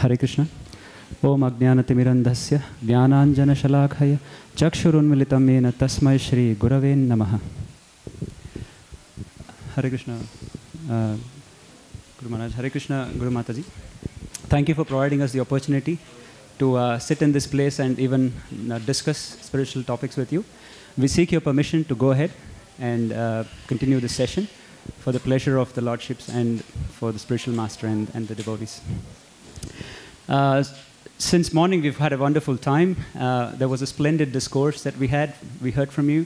Hare Krishna. Om Ajnanatimirandhasya Jnananjana Shalakaya Chakshurunmilitam Yena Tasmai Shri Gurave Namaha. Hare Krishna, Guru Maharaj. Hare Krishna, Guru Mataji. Thank you for providing us the opportunity to sit in this place and even discuss spiritual topics with you. We seek your permission to go ahead and continue this session for the pleasure of the Lordships and for the spiritual master and the devotees. Since morning we've had a wonderful time. There was a splendid discourse that we heard from you,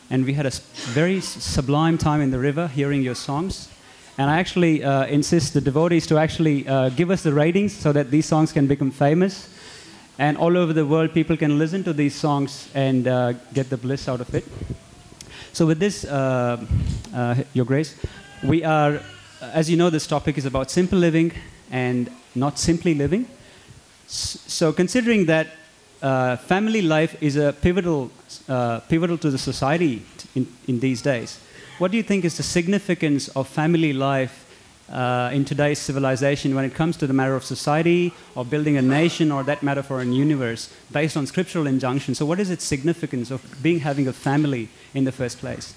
and we had a very sublime time in the river hearing your songs. And I actually insist the devotees to actually give us the ratings so that these songs can become famous. And all over the world, people can listen to these songs and get the bliss out of it. So with this, Your Grace, we are, as you know, this topic is about simple living and not simply living. So considering that family life is a pivotal to the society in these days, what do you think is the significance of family life in today's civilization when it comes to the matter of society or building a nation or that matter for a universe based on scriptural injunction? So what is its significance of having a family in the first place?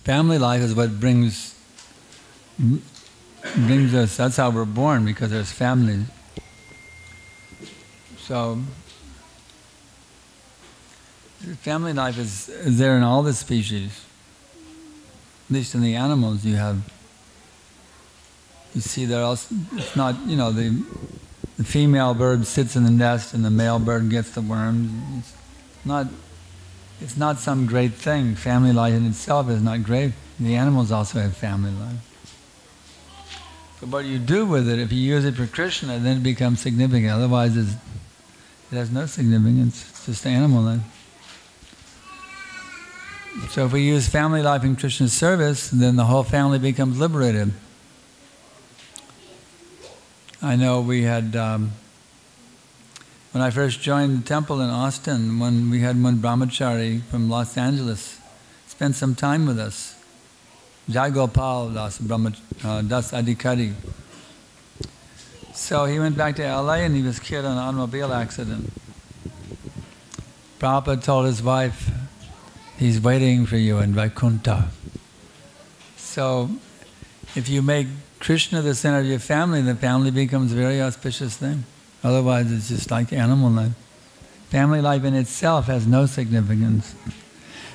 Family life is what brings us, that's how we're born, because there's families. So family life is there in all the species. At least in the animals you see there also, it's not, the female bird sits in the nest and the male bird gets the worms. It's not some great thing. Family life in itself is not great. The animals also have family life. But what you do with it, if you use it for Krishna, then it becomes significant. Otherwise it has no significance. It's just animal life. So if we use family life in Krishna's service, then the whole family becomes liberated. I know we had, when I first joined the temple in Austin, when we had one brahmachari from Los Angeles spend some time with us, Jayagopal Das Adhikari. So he went back to LA and he was killed in an automobile accident. Prabhupada told his wife, he's waiting for you in Vaikuntha. So, if you make Krishna the center of your family, the family becomes a very auspicious thing. Otherwise, it's just like animal life. Family life in itself has no significance.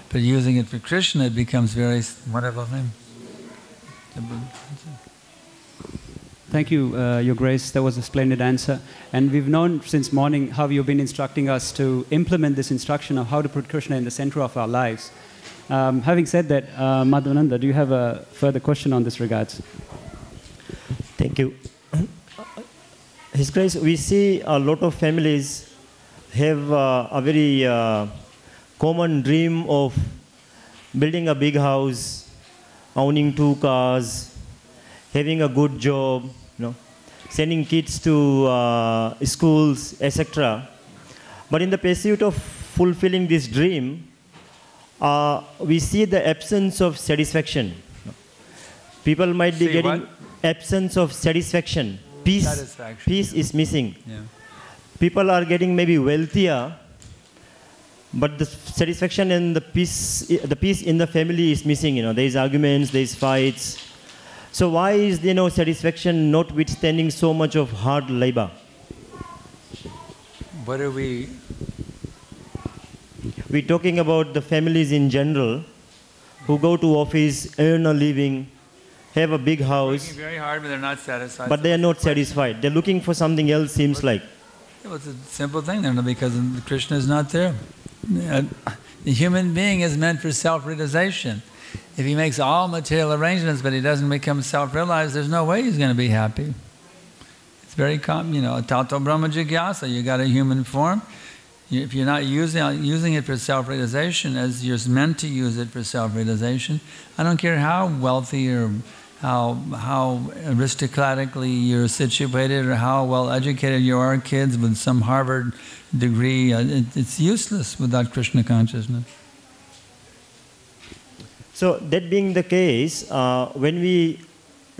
But using it for Krishna, it becomes a very wonderful thing. Thank you, Your Grace. That was a splendid answer. And we've known since morning how you've been instructing us to implement this instruction of how to put Krishna in the center of our lives. Having said that, Madhavananda, do you have a further question on this regards? Thank you. His Grace, we see a lot of families have a very common dream of building a big house, owning 2 cars, having a good job, sending kids to schools, etc. But in the pursuit of fulfilling this dream, we see the absence of satisfaction. People might be getting absence of satisfaction. Peace is missing. Yeah. People are getting maybe wealthier, but the satisfaction and the peace in the family is missing. There is arguments, there is fights. So why is there no satisfaction notwithstanding so much of hard labor? What are we? We're talking about the families in general who go to office, earn a living, have a big house. Working very hard, but they're not satisfied. But they are not satisfied. They're looking for something else, seems like. Well, it's a simple thing, because Krishna is not there. The human being is meant for self-realization. If he makes all material arrangements, but he doesn't become self-realized, there's no way he's going to be happy. It's very common, Tato Brahma Jigyasa, you got a human form. If you're not using it for self-realization as you're meant to use it for self-realization, I don't care how wealthy or how aristocratically you're situated or how well educated you are, kids with some Harvard degree, it's useless without Krishna consciousness. So that being the case, when we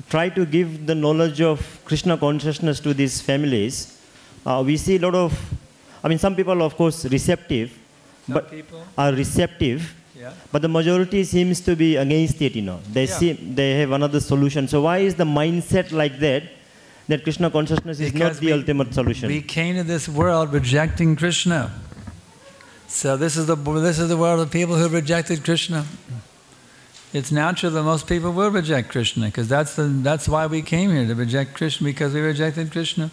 try to give the knowledge of Krishna consciousness to these families, we see a lot of, some people of course receptive, are receptive, but the majority seems to be against it, They have another solution. So why is the mindset like that, that Krishna consciousness is not the ultimate solution? We came to this world rejecting Krishna. So this is the world of people who rejected Krishna. It's natural that most people will reject Krishna, because that's why we came here, to reject Krishna, because we rejected Krishna.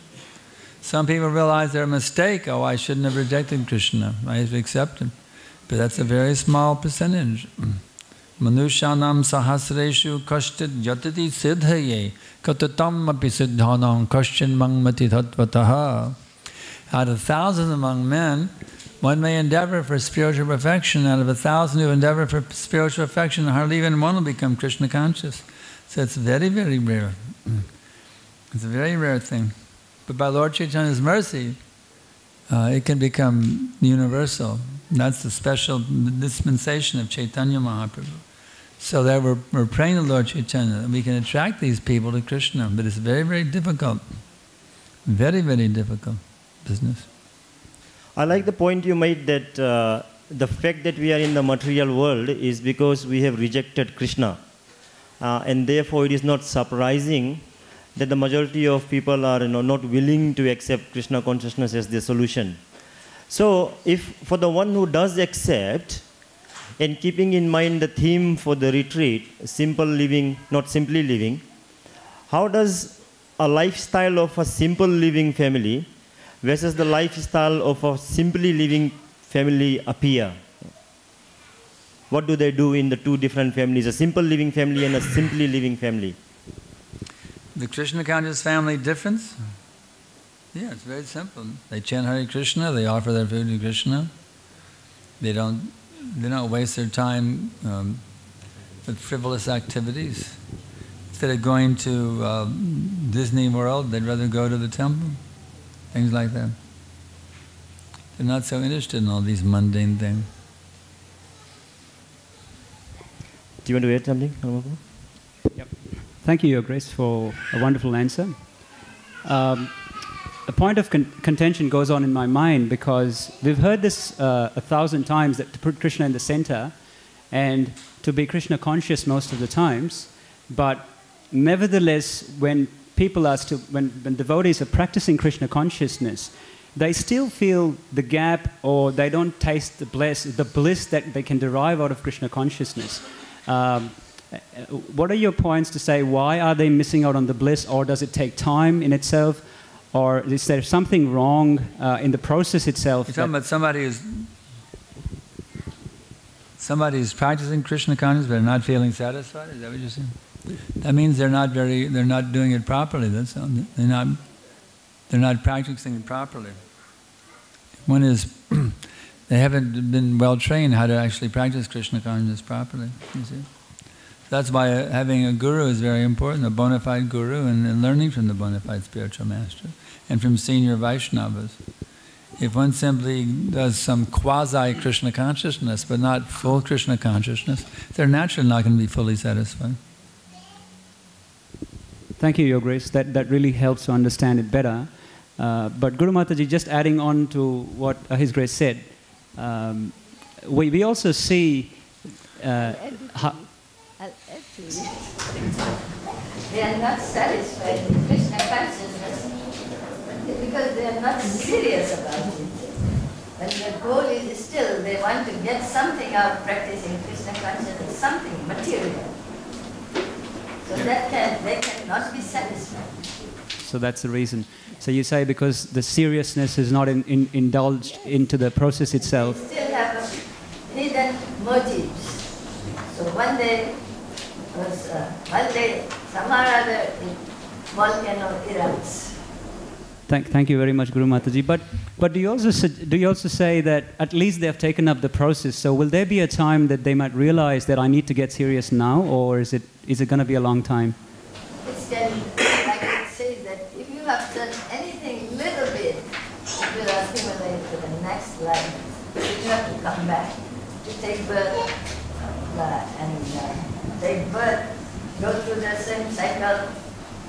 Some people realize their mistake. Oh, I shouldn't have rejected Krishna. I have to accept him. But that's a very small percentage. Manushanam sahasreshu kashtit yatati siddhaye katatam api siddhanam kashchin mangmati tattvataha. Out of thousands among men, one may endeavor for spiritual perfection. Out of 1,000 who endeavor for spiritual perfection, hardly even one will become Krishna conscious. So it's very, very rare. It's a very rare thing. But by Lord Chaitanya's mercy, it can become universal. That's the special dispensation of Chaitanya Mahaprabhu. So that we're praying to Lord Chaitanya that we can attract these people to Krishna. But it's very, very difficult. Very, very difficult business. I like the point you made that the fact that we are in the material world is because we have rejected Krishna. And therefore it is not surprising that the majority of people are not willing to accept Krishna consciousness as the solution. So if for the one who does accept, and keeping in mind the theme for the retreat, simple living, not simply living, how does a lifestyle of a simple living family versus the lifestyle of a simply living family appear? What do they do in the two different families, a simple living family and a simply living family? The Krishna conscious family difference? Yeah, it's very simple. They chant Hare Krishna, they offer their food to Krishna. They don't waste their time with frivolous activities. Instead of going to Disney World, they'd rather go to the temple. Things like that. They're not so interested in all these mundane things. Do you want to add something? Yep. Thank you, Your Grace, for a wonderful answer. A point of contention goes on in my mind because we've heard this 1,000 times, that to put Krishna in the center and to be Krishna conscious most of the times, but nevertheless, when people are still, when devotees are practicing Krishna consciousness, they still feel the gap, or they don't taste the bliss that they can derive out of Krishna consciousness. What are your points to say, why are they missing out on the bliss, or does it take time in itself, or is there something wrong in the process itself? You're talking about somebody who's practicing Krishna consciousness but not feeling satisfied? Is that what you're saying? That means they're not doing it properly. That's all. They're not practicing it properly. One is they haven't been well trained how to actually practice Krishna consciousness properly. You see, that's why having a guru is very important, a bona fide guru, and learning from the bona fide spiritual master and from senior Vaishnavas. If one simply does some quasi Krishna consciousness but not full Krishna consciousness, they're naturally not going to be fully satisfied. Thank you, Your Grace. That really helps to understand it better. But Guru Mataji, just adding on to what His Grace said, we also see... I'll add to it. They are not satisfied with Krishna consciousness because they are not serious about it. But their goal is still, they want to get something out of practicing Krishna consciousness, something material. So they cannot be satisfied. So that's the reason. So you say because the seriousness is not indulged into the process itself. They still have hidden motives. So one day, somehow or other, volcano erupts. Thank you very much, Guru Mataji. But do you also say that at least they have taken up the process? So will there be a time that they might realize that I need to get serious now, or is it going to be a long time? It's like it says that if you have done anything little bit, it will accumulate to the next life. You have to come back to take birth take birth go through the same cycle,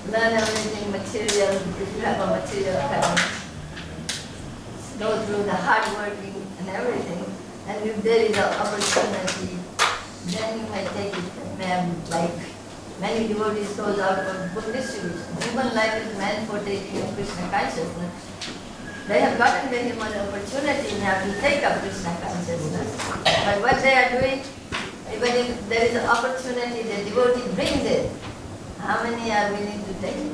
learn everything material, if you have a material parent, go through the hard working and everything, and if there is an opportunity, then you may take it. Like many devotees goes out for book distribution. Human life is meant for taking of Krishna consciousness. They have gotten the human opportunity now to take up Krishna consciousness. But what they are doing, even if there is an opportunity, the devotee brings it. How many are willing to take it?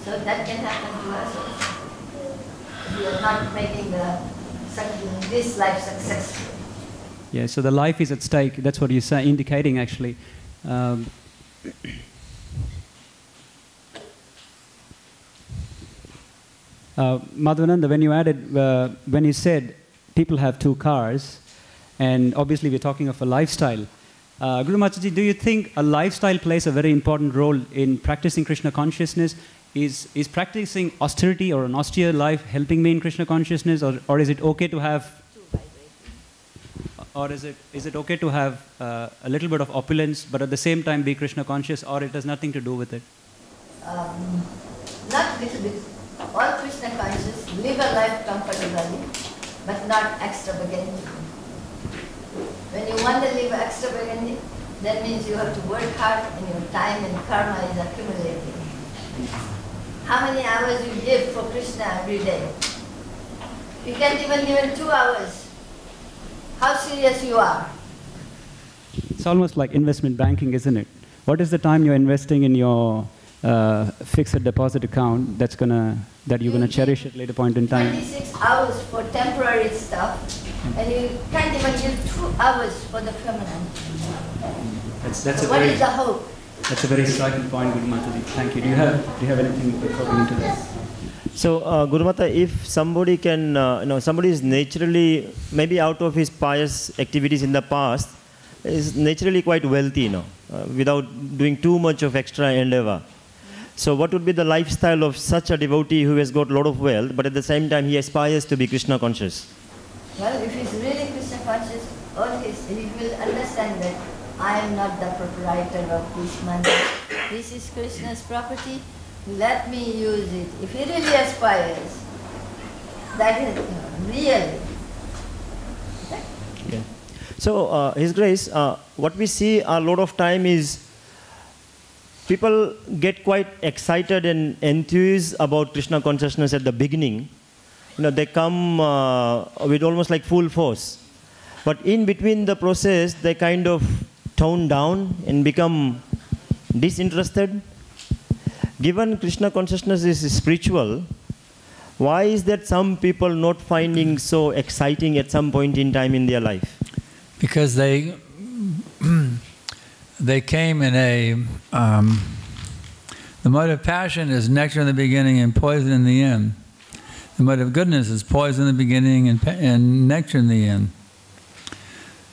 So that can happen to us also. We are not making this life successful. Yeah, so the life is at stake. That's what you're indicating, actually. Madhavananda, when you said people have 2 cars, and obviously we're talking of a lifestyle. Guru Mataji, do you think a lifestyle plays a very important role in practicing Krishna consciousness? Is practicing austerity or an austere life helping me in Krishna consciousness, or is it okay to have? Or is it okay to have a little bit of opulence, but at the same time be Krishna conscious, or it has nothing to do with it? Not little bit. All Krishna conscious live a life comfortably, but not extravagantly. When you want to live extravagantly, that means you have to work hard and your time and karma is accumulating. How many hours you give for Krishna every day? You can't even give 2 hours. How serious you are? It's almost like investment banking, isn't it? What is the time you're investing in your fixed deposit account that you're gonna cherish at later point in time? 26 hours for temporary stuff, and you can't even give 2 hours for the permanent. What is the hope? That's a very striking point, Guru Mataji. Thank you. Do you have anything according to that? So, Guru Mata, if somebody can, somebody is naturally, maybe out of his pious activities in the past, is naturally quite wealthy, without doing too much of extra endeavor. So, what would be the lifestyle of such a devotee who has got a lot of wealth, but at the same time he aspires to be Krishna conscious? Well, if he's really Krishna conscious, he will understand that I am not the proprietor of this money. This is Krishna's property. Let me use it. If he really aspires, that is really. Yeah. So, His Grace, what we see a lot of time is people get quite excited and enthused about Krishna consciousness at the beginning. They come with almost like full force. But in between the process, they kind of tone down and become disinterested. Given Krishna consciousness is spiritual, why is that some people not finding so exciting at some point in time in their life? Because they came in the mode of passion is nectar in the beginning and poison in the end. The mode of goodness is poison in the beginning and nectar in the end.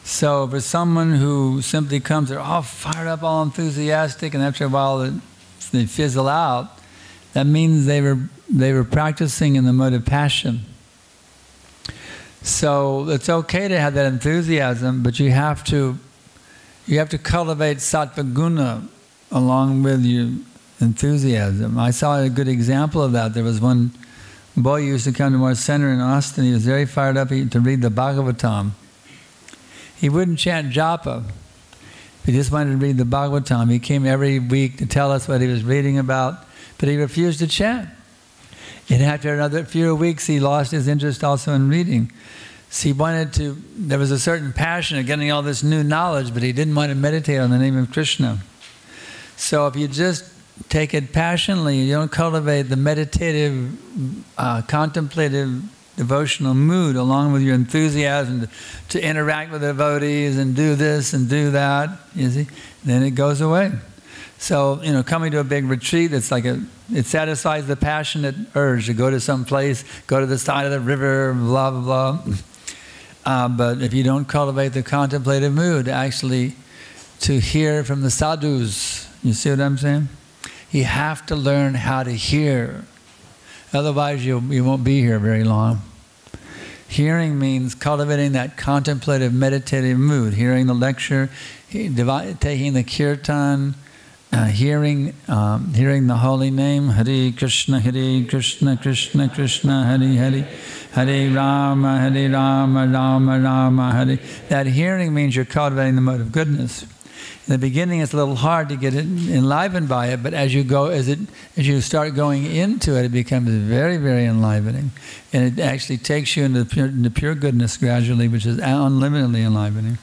So for someone who simply comes, they're all fired up, all enthusiastic, and after a while they fizzle out, that means they were practicing in the mode of passion. So it's okay to have that enthusiasm, but you have to cultivate sattva guna along with your enthusiasm. I saw a good example of that. There was one boy who used to come to our center in Austin. He was very fired up to read the Bhagavatam. He wouldn't chant japa. He just wanted to read the Bhagavatam. He came every week to tell us what he was reading about, but he refused to chant. And after another few weeks, he lost his interest also in reading. So there was a certain passion of getting all this new knowledge, but he didn't want to meditate on the name of Krishna. So if you just take it passionately, you don't cultivate the meditative, contemplative, devotional mood along with your enthusiasm to interact with devotees and do this and do that, you see, then it goes away. So, coming to a big retreat, it satisfies the passionate urge to go to some place, go to the side of the river, blah, blah, blah. But if you don't cultivate the contemplative mood, actually to hear from the sadhus, you see what I'm saying? You have to learn how to hear. Otherwise, you won't be here very long. Hearing means cultivating that contemplative, meditative mood. Hearing the lecture, taking the kirtan, hearing the holy name, Hare Krishna, Krishna Krishna, Hare Hare, Hare Rama, Rama Rama, Hare. That hearing means you're cultivating the mode of goodness. In the beginning, it's a little hard to get it enlivened by it, but as you you start going into it, it becomes very, very enlivening, and it actually takes you into pure goodness gradually, which is unlimitedly enlivening.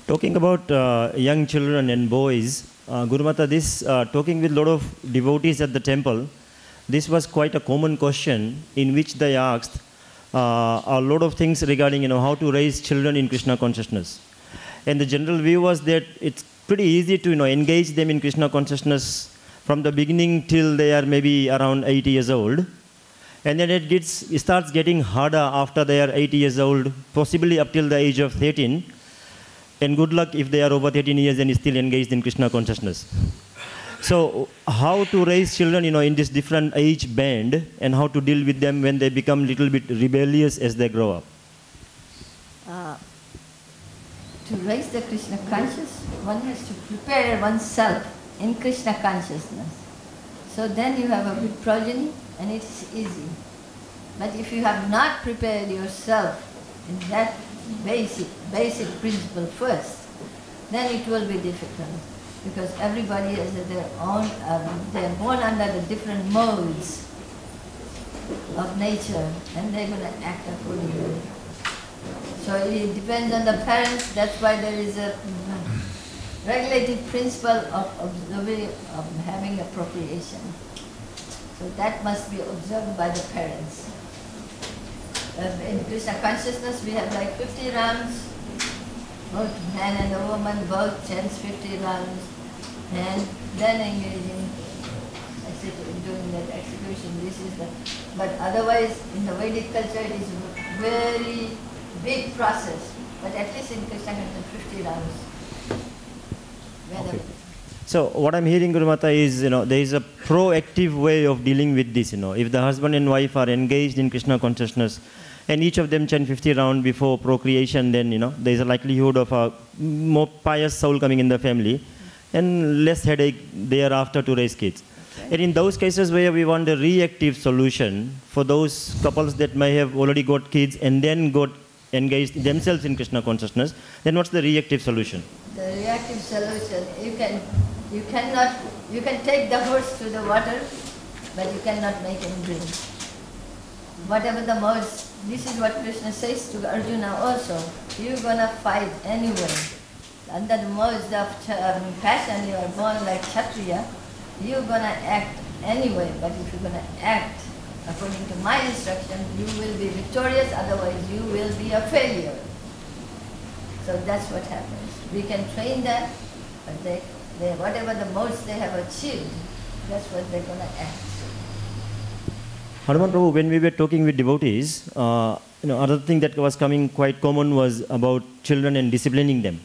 Talking about young children and boys, Guru Mata, this talking with a lot of devotees at the temple, this was quite a common question in which they asked a lot of things regarding how to raise children in Krishna consciousness. And the general view was that it's pretty easy to engage them in Krishna consciousness from the beginning till they are maybe around 80 years old. And then it starts getting harder after they are 80 years old, possibly up till the age of 13. And good luck if they are over 13 years and still engaged in Krishna consciousness. So how to raise children in this different age band, and how to deal with them when they become a little bit rebellious as they grow up? To raise the Krishna conscious, one has to prepare oneself in Krishna consciousness. So then you have a good progeny and it's easy. But if you have not prepared yourself in that basic principle first, then it will be difficult. Because everybody has their own, they're born under the different modes of nature, and they're going to act accordingly. So it depends on the parents. That's why there is a regulative principle of having appropriation. So that must be observed by the parents. In Krishna consciousness, we have like 50 rounds. Both man and the woman both chants 50 rounds, and then engaging doing that execution. This is the. But otherwise, in the Vedic culture, it is very big process, but at least in Krishna consciousness, 50 rounds. Okay. So what I'm hearing, Guru Mata, is there is a proactive way of dealing with this. If the husband and wife are engaged in Krishna consciousness, and each of them chant 50 rounds before procreation, then there is a likelihood of a more pious soul coming in the family, and less headache thereafter to raise kids. Okay. And in those cases where we want a reactive solution for those couples that may have already got kids and then got engaged themselves in Krishna consciousness, then what's the reactive solution? The reactive solution, you can take the horse to the water, but you cannot make him drink. Whatever the modes, this is what Krishna says to Arjuna also. You're gonna fight anyway. Under the modes of passion, you are born like Kshatriya. You're gonna act anyway, but if you're gonna act according to my instruction, you will be victorious, otherwise you will be a failure. So that's what happens. We can train them, but they whatever the modes they have achieved, that's what they're going to act. Hanuman Prabhu, when we were talking with devotees, another thing that was coming quite common was about children and disciplining them,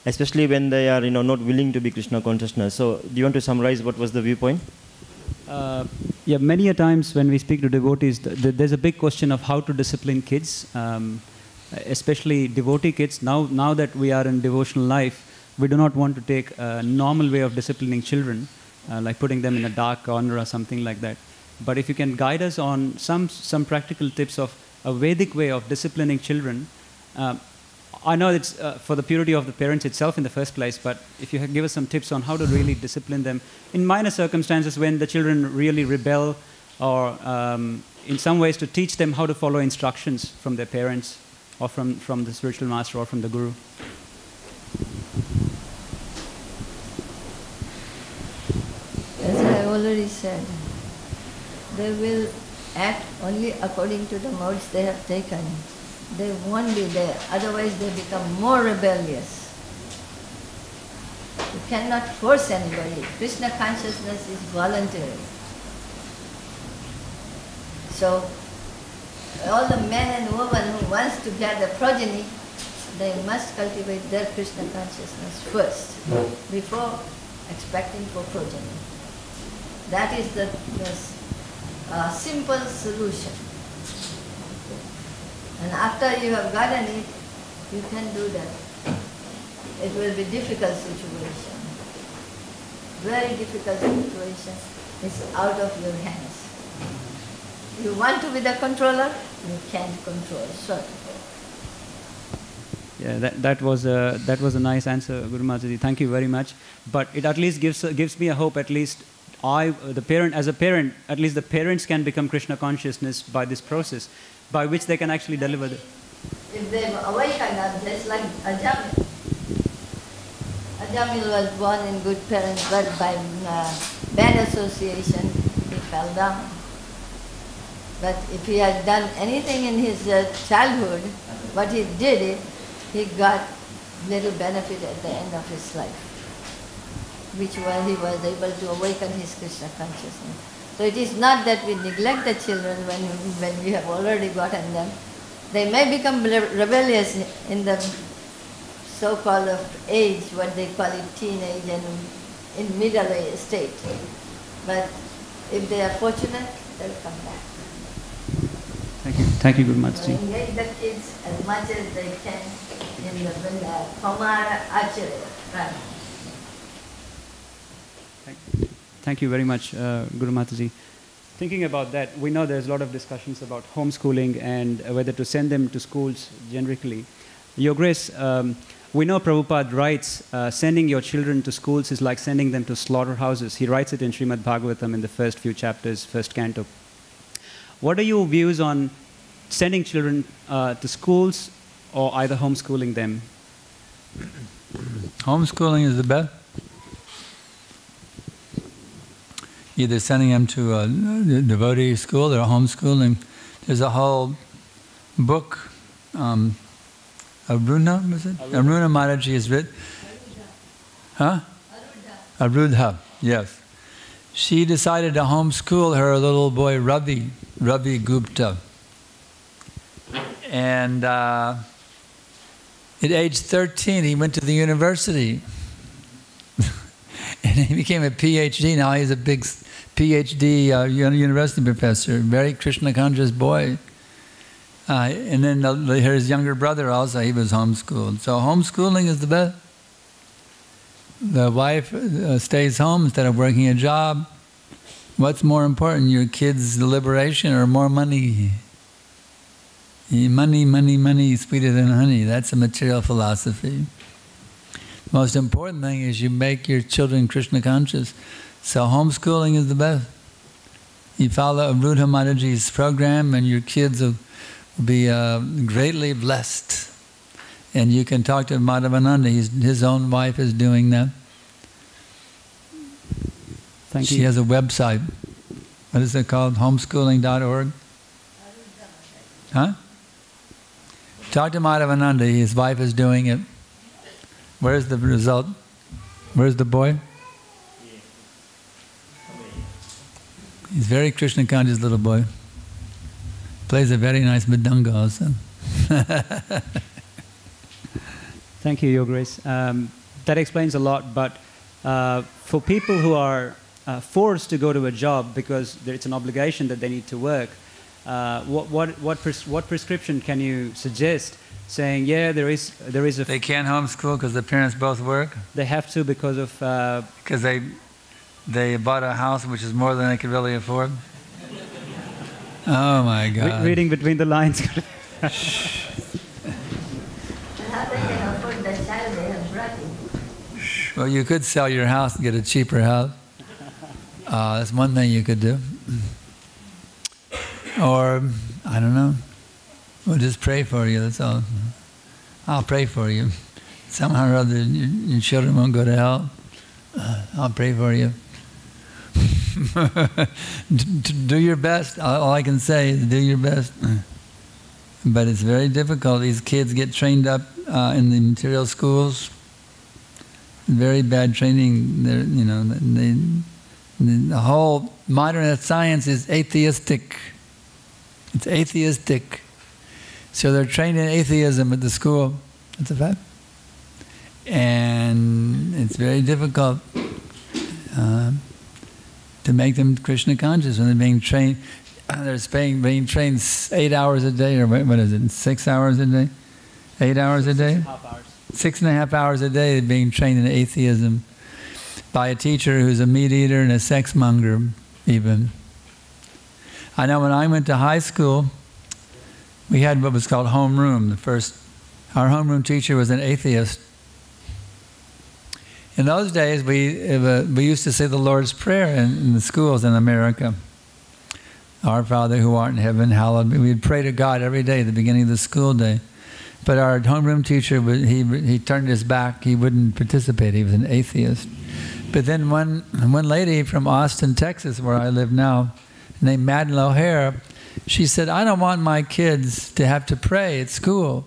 especially when they are not willing to be Krishna consciousness. So do you want to summarize what was the viewpoint? Yeah, many a times when we speak to devotees, there's a big question of how to discipline kids, especially devotee kids. Now that we are in devotional life, we do not want to take a normal way of disciplining children, like putting them in a dark corner or something like that. But if you can guide us on some practical tips of a Vedic way of disciplining children, I know it's for the purity of the parents itself in the first place, but if you give us some tips on how to really discipline them in minor circumstances when the children really rebel, or in some ways to teach them how to follow instructions from their parents or from the spiritual master or from the guru. As I already said, they will act only according to the modes they have taken. They won't be there, otherwise they become more rebellious. You cannot force anybody. Krishna consciousness is voluntary. So, all the men and women who wants to get a progeny, they must cultivate their Krishna consciousness first, before expecting for progeny. That is the simple solution. And after you have gotten it, you can do that. It will be a difficult situation. very difficult situation is out of your hands. You want to be the controller, you can't control. So, yeah, that was a nice answer, Guru Mataji. Thank you very much. But it at least gives me a hope. At least as a parent, at least the parents can become Krishna consciousness by this process, by which they can actually deliver the. If they awaken up, just like Ajamil. Ajamil was born in good parents, but by bad association, he fell down. But if he had done anything in his childhood, what he did, he got little benefit at the end of his life, which was he was able to awaken his Krishna consciousness. So it is not that we neglect the children when we have already gotten them. They may become rebellious in the so-called age, what they call it teenage and in middle age state. But if they are fortunate, they'll come back. Thank you, Guru Mataji. So engage the kids as much as they can in the Founder-Acharya. Right. Thank you very much, Guru Mataji. Thinking about that, we know there's a lot of discussions about homeschooling and whether to send them to schools generically. Your Grace, we know Prabhupada writes, sending your children to schools is like sending them to slaughterhouses. He writes it in Śrīmad Bhāgavatam in the first few chapters, first canto. What are your views on sending children to schools or either homeschooling them? Homeschooling is the best. Either sending them to a devotee school or homeschooling. There's a whole book, Aruna, was it? Aruna Mataji has written. Huh? Arudha, yes. She decided to homeschool her little boy Ravi Gupta. And at age 13, he went to the university. And he became a PhD. Now he's a big PhD university professor, very Krishna conscious boy. And then his younger brother also, he was homeschooled. So homeschooling is the best. The wife stays home instead of working a job. What's more important, your kids' liberation or more money? Money, money, money, sweeter than honey. That's a material philosophy. The most important thing is you make your children Krishna conscious. So homeschooling is the best. You follow Arudha Mataji's program and your kids will be greatly blessed. And you can talk to Madhavananda. His own wife is doing that. Thank you. She has a website. What is it called? Homeschooling.org? Huh? Talk to Madhavananda. His wife is doing it. Where's the result? Where's the boy? He's very Krishna conscious little boy. Plays a very nice mridanga also. Thank you, Your Grace. That explains a lot, but for people who are forced to go to a job because it's an obligation that they need to work, what prescription can you suggest? Saying, yeah, there is a. They can't homeschool because the parents both work. They have to because of. Because they bought a house which is more than they could really afford. Oh my God! Reading between the lines. How they can afford the child they have brought in? Well, you could sell your house and get a cheaper house. That's one thing you could do. Or I don't know. We'll just pray for you, that's all. I'll pray for you. Somehow or other, your children won't go to hell. I'll pray for you. Do your best. All I can say is do your best. But it's very difficult. These kids get trained up in the material schools. Very bad training. The whole modern science is atheistic. It's atheistic. So they're trained in atheism at the school. That's a fact. And it's very difficult to make them Krishna conscious when they're being trained. They're being trained 8 hours a day, or what is it, 6 hours a day? 8 hours a day? 6.5 hours. 6.5 hours a day they're being trained in atheism. by a teacher who's a meat eater and a sex monger even. I know when I went to high school, we had what was called homeroom. Our homeroom teacher was an atheist. In those days, we used to say the Lord's Prayer in the schools in America. Our Father who art in heaven, hallowed be. We'd pray to God every day at the beginning of the school day. But our homeroom teacher, he turned his back. He wouldn't participate. He was an atheist. But then one lady from Austin, Texas, where I live now, named Madeleine Hare, she said, I don't want my kids to have to pray at school.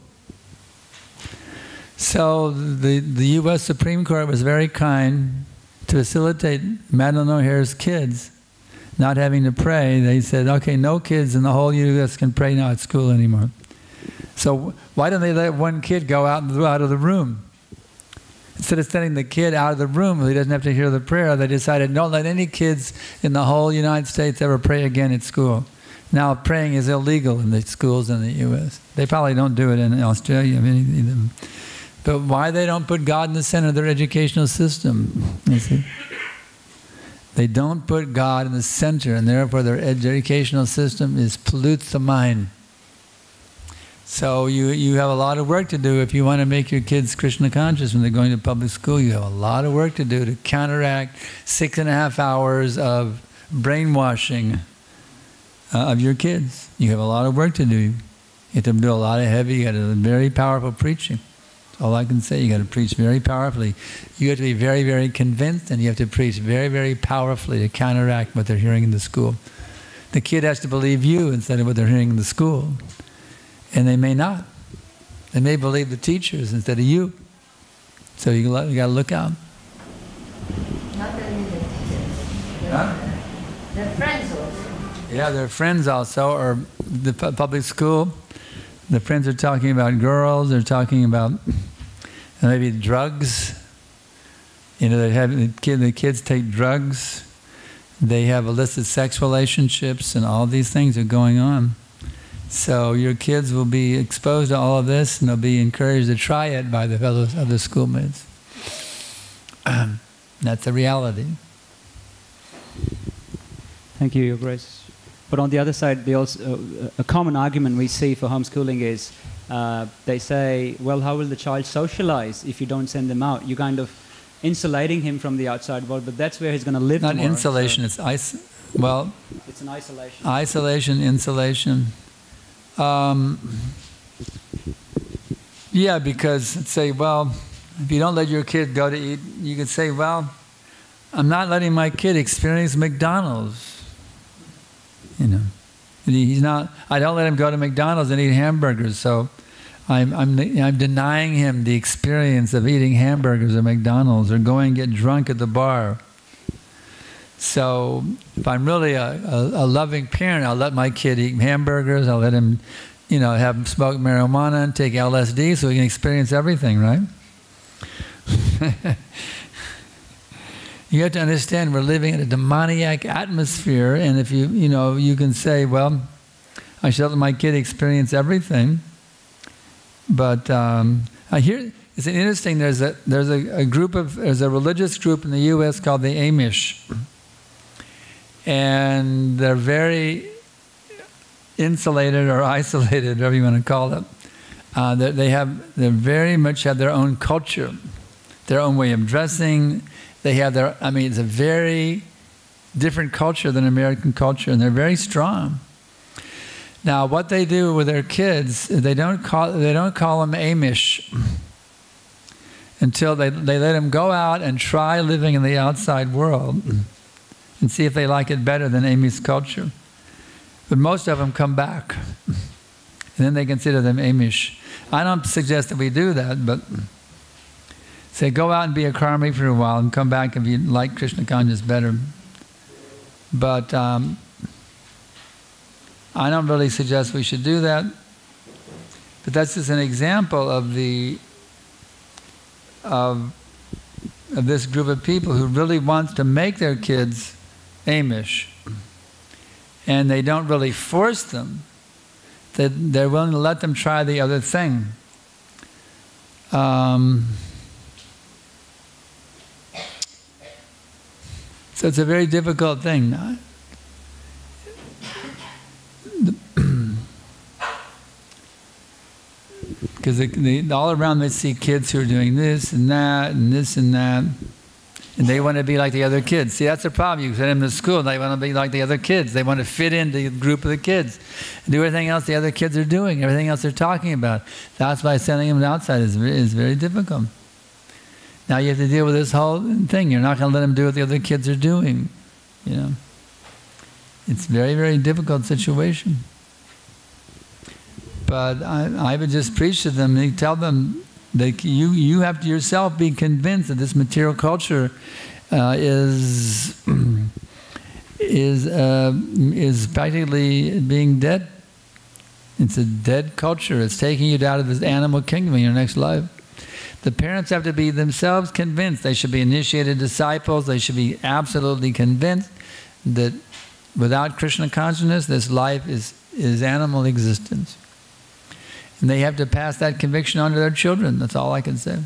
So the U.S. Supreme Court was very kind to facilitate Madeleine O'Hare's kids not having to pray. They said, okay, no kids in the whole U.S. can pray now at school anymore. So why don't they let one kid go out of the room? Instead of sending the kid out of the room so he doesn't have to hear the prayer, they decided don't let any kids in the whole United States ever pray again at school. Now praying is illegal in the schools in the U.S. They probably don't do it in Australia. But why they don't put God in the center of their educational system? You see? They don't put God in the center, and therefore their educational system pollutes the mind. So you have a lot of work to do if you want to make your kids Krishna conscious when they're going to public school. You have a lot of work to do to counteract 6.5 hours of brainwashing of your kids. You have a lot of work to do. You have to do a lot of heavy, you got to do very powerful preaching. All I can say, you got to preach very powerfully. You have to be very, very convinced, and you have to preach very, very powerfully to counteract what they're hearing in the school. The kid has to believe you instead of what they're hearing in the school. And they may not. They may believe the teachers instead of you. So you got to look out. Not only the teachers, their friends also. Yeah, their friends also, or the public school. The friends are talking about girls. They're talking about maybe drugs. You know, the kids take drugs. They have illicit sex relationships, and all these things are going on. So your kids will be exposed to all of this, and they'll be encouraged to try it by the fellows, other schoolmates. That's the reality. Thank you, Your Grace. But on the other side, a common argument we see for homeschooling is they say, well, how will the child socialize if you don't send them out? You're kind of insulating him from the outside world, but that's where he's going to live tomorrow. Not insulation, so it's it's an isolation. Isolation, insulation. Yeah, because say, well, if you don't let your kid go to eat, you could say, well, I'm not letting my kid experience McDonald's. You know, he's not. I don't let him go to McDonald's and eat hamburgers. So, I'm denying him the experience of eating hamburgers at McDonald's or going and get drunk at the bar. So, if I'm really a loving parent, I'll let my kid eat hamburgers. I'll let him, have him smoke marijuana and take LSD so he can experience everything, right? You have to understand we're living in a demoniac atmosphere, and if you can say, well, I should let my kid experience everything. But I hear it's interesting. There's a religious group in the U.S. called the Amish, and they're very insulated or isolated, whatever you want to call it. They very much have their own culture, their own way of dressing. They have it's a very different culture than American culture, and they're very strong. Now, what they do with their kids, they don't call them Amish until they let them go out and try living in the outside world and see if they like it better than Amish culture. But most of them come back, and then they consider them Amish. I don't suggest that we do that, but say, go out and be a karmi for a while and come back if you like Krishna consciousness better. But I don't really suggest we should do that. But that's just an example of this group of people who really wants to make their kids Amish. And they don't really force them. They're willing to let them try the other thing. So it's a very difficult thing. Because all around they see kids who are doing this and that and this and that, and they want to be like the other kids. See, that's the problem. You send them to school, and they want to be like the other kids. They want to fit into the group of the kids, and do everything else the other kids are doing, everything else they're talking about. That's why sending them outside is very difficult. Now you have to deal with this whole thing. You're not going to let them do what the other kids are doing. You know, it's a very, very difficult situation. But I would just preach to them and tell them that you have to yourself be convinced that this material culture is practically being dead. It's a dead culture. It's taking you out of this animal kingdom in your next life. The parents have to be themselves convinced. They should be initiated disciples. They should be absolutely convinced that without Krishna consciousness, this life is animal existence. And they have to pass that conviction on to their children. That's all I can say.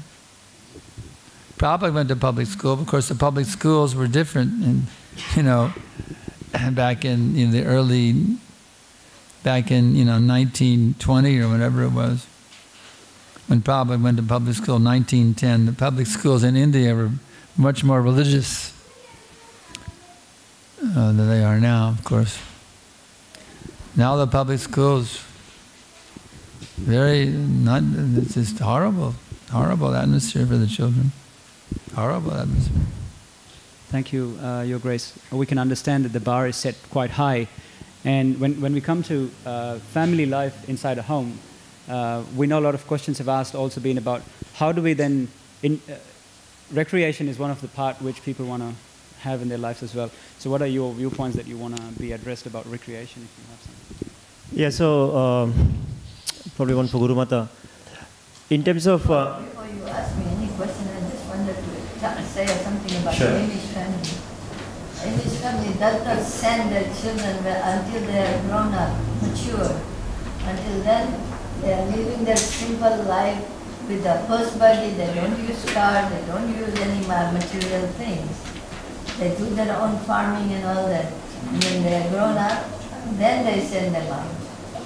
Prabhupada went to public school. Of course, the public schools were different, and back in the early, 1920 or whatever it was, when Prabhupada went to public school in 1910. The public schools in India were much more religious than they are now, of course. Now the public schools. It's just horrible atmosphere for the children. Horrible atmosphere. Thank you, Your Grace. We can understand that the bar is set quite high. And when we come to family life inside a home, we know a lot of questions have asked also been about how do we then... recreation is one of the part which people want to have in their lives as well. So what are your viewpoints that you want to be addressed about recreation, if you have something? Yeah, so... probably one for Guru Mata. In terms of... Before you ask me any question, I just wanted to say something about the Amish family. Amish family does not send their children until they are grown up, mature. Until then, they are living their simple life with a horse buggy. They don't use car, they don't use any material things. They do their own farming and all that. And when they are grown up, then they send them out.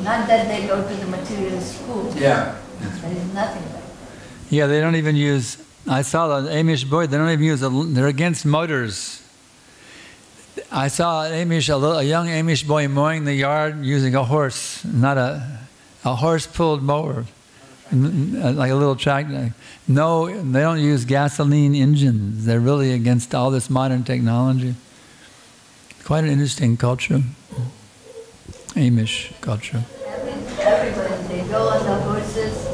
Not that they go to the material school. Yeah. There is nothing like that. Yeah, they don't even use... I saw the Amish boy, they don't even use... They're against motors. I saw a young Amish boy mowing the yard using a horse, not a horse-pulled mower, like a little tractor. No, they don't use gasoline engines. They're really against all this modern technology. Quite an interesting culture. Amish culture. Everybody, they go on the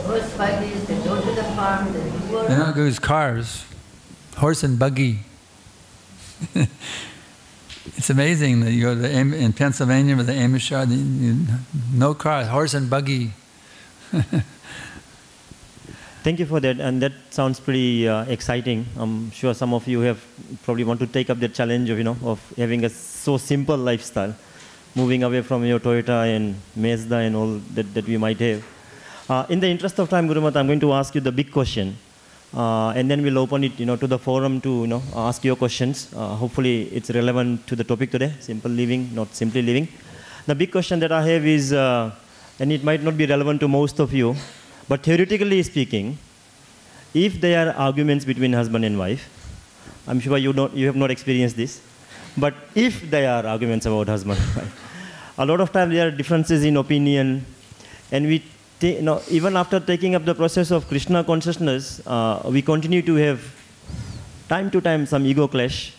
horse buggies, they go to the farm, they do work. They don't use cars. Horse and buggy. It's amazing that you go to in Pennsylvania with the Amish are, no car, horse and buggy. Thank you for that, and that sounds pretty exciting. I'm sure some of you have probably want to take up the challenge of having a so simple lifestyle, moving away from your Toyota and Mazda and all that we might have. In the interest of time, Guru Mata, I'm going to ask you the big question, and then we'll open it to the forum to ask your questions. Hopefully it's relevant to the topic today, simple living, not simply living. The big question that I have is, and it might not be relevant to most of you, but theoretically speaking, if there are arguments between husband and wife, I'm sure you have not experienced this, but if there are arguments about husband and wife, a lot of times there are differences in opinion, and we even after taking up the process of Krishna consciousness, we continue to have time to time some ego clash.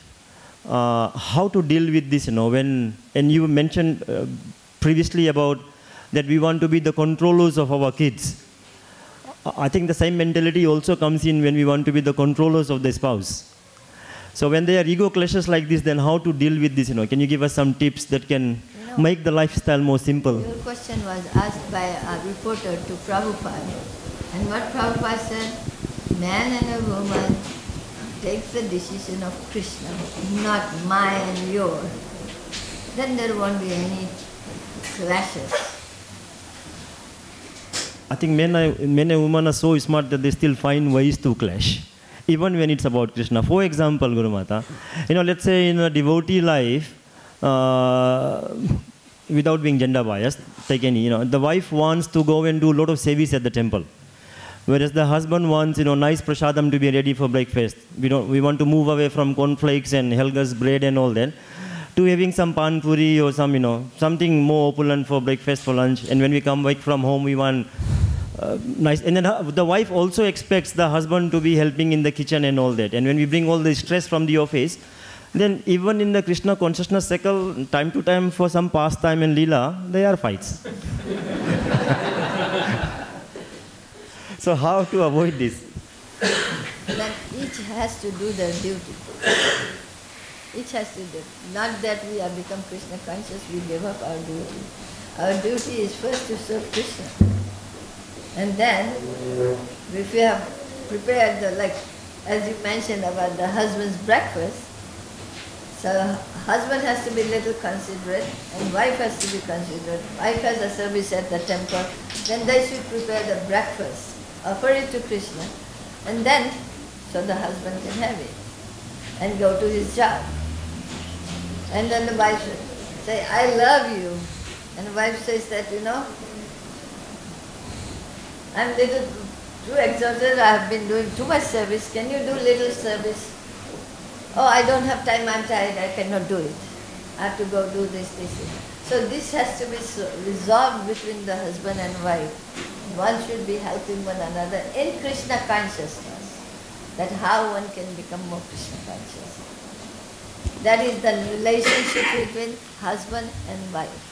How to deal with this, and you mentioned previously about that we want to be the controllers of our kids. I think the same mentality also comes in when we want to be the controllers of the spouse. So when there are ego clashes like this, then how to deal with this? Can you give us some tips that can make the lifestyle more simple? Your question was asked by a reporter to Prabhupada. And what Prabhupada said, man and a woman takes the decision of Krishna, not mine and yours. Then there won't be any clashes. I think men and women are so smart that they still find ways to clash. even when it's about Krishna. For example, Guru Mata, let's say in a devotee life, without being gender biased, take any, the wife wants to go and do a lot of service at the temple. Whereas the husband wants, nice prasadam to be ready for breakfast. We want to move away from cornflakes and Helga's bread and all that, to having some pan puri or some, something more opulent for breakfast, for lunch. And when we come back from home, we want nice. And then the wife also expects the husband to be helping in the kitchen and all that. And when we bring all the stress from the office, then even in the Krishna consciousness circle, time to time for some pastime and lila, there are fights. So how to avoid this? That each has to do their duty. Each has to do. Not that we have become Krishna conscious, we give up our duty. Our duty is first to serve Krishna. And then, if we have prepared, as you mentioned about the husband's breakfast, so husband has to be little considerate and wife has to be considerate. Wife has a service at the temple, then they should prepare the breakfast, offer it to Krishna, and then, so the husband can have it and go to his job. And then the wife should say, I love you. And the wife says that, I'm little too exhausted, I have been doing too much service, can you do little service? Oh, I don't have time, I'm tired, I cannot do it. I have to go do this. So this has to be resolved between the husband and wife. One should be helping one another in Krishna consciousness. That how one can become more Krishna conscious. That is the relationship between husband and wife.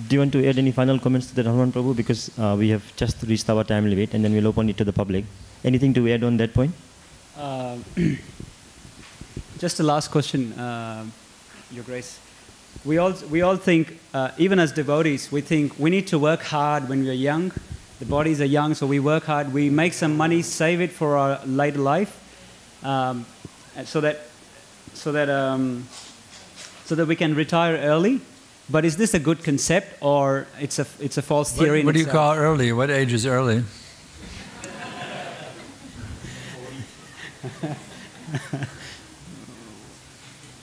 Do you want to add any final comments to that, Hanuman Prabhu? Because we have just reached our time limit and then we'll open it to the public. Anything to add on that point? Just a last question, Your Grace. We all think, even as devotees, we think we need to work hard when we're young. The bodies are young, so we work hard. We make some money, save it for our later life, so that we can retire early. But is this a good concept, or it's a false theory? What do you call early? What age is early?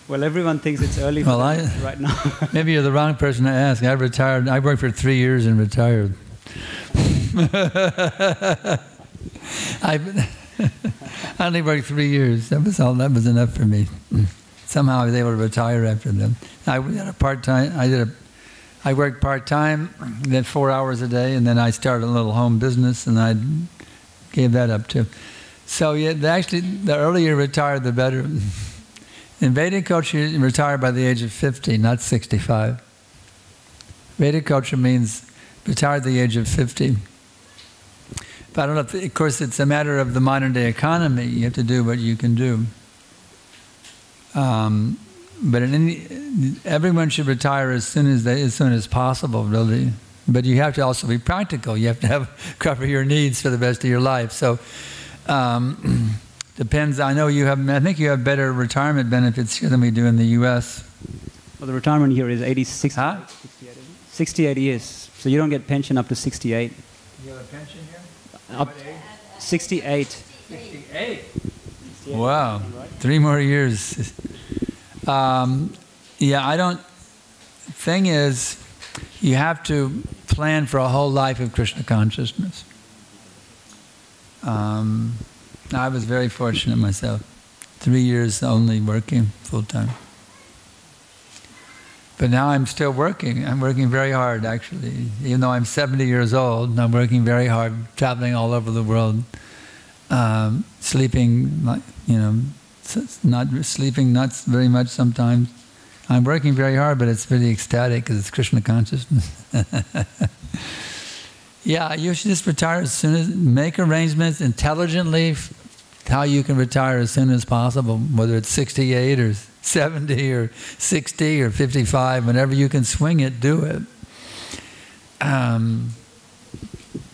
Well, everyone thinks it's early for right now. Maybe you're the wrong person to ask. I retired. I worked for 3 years and retired. I only worked 3 years. That was all. That was enough for me. Somehow I was able to retire after them. I had a part-time. I worked part-time, then 4 hours a day, and then I started a little home business, and I gave that up too. So yeah, actually, the earlier you retire, the better. In Vedic culture, you retire by the age of 50, not 65. Vedic culture means retire at the age of 50. But I don't know. Of course, it's a matter of the modern-day economy. You have to do what you can do. But everyone should retire as soon as possible, really. But you have to also be practical. You have to cover your needs for the rest of your life. So depends. I think you have better retirement benefits here than we do in the U.S. Well, the retirement here is 68 years. So you don't get pension up to 68. You have a pension here? Up 68. 68. Wow, 3 more years. Thing is, you have to plan for a whole life of Krishna consciousness. I was very fortunate myself. 3 years only working full-time. But now I'm still working. I'm working very hard, actually. Even though I'm 70 years old, I'm working very hard, traveling all over the world. Sleeping, not sleeping not very much sometimes. I'm working very hard, but it's really ecstatic because it's Krishna consciousness. Yeah, you should just retire as soon as, make arrangements intelligently how you can retire as soon as possible, whether it's 68 or 70 or 60 or 55, whenever you can swing it, do it.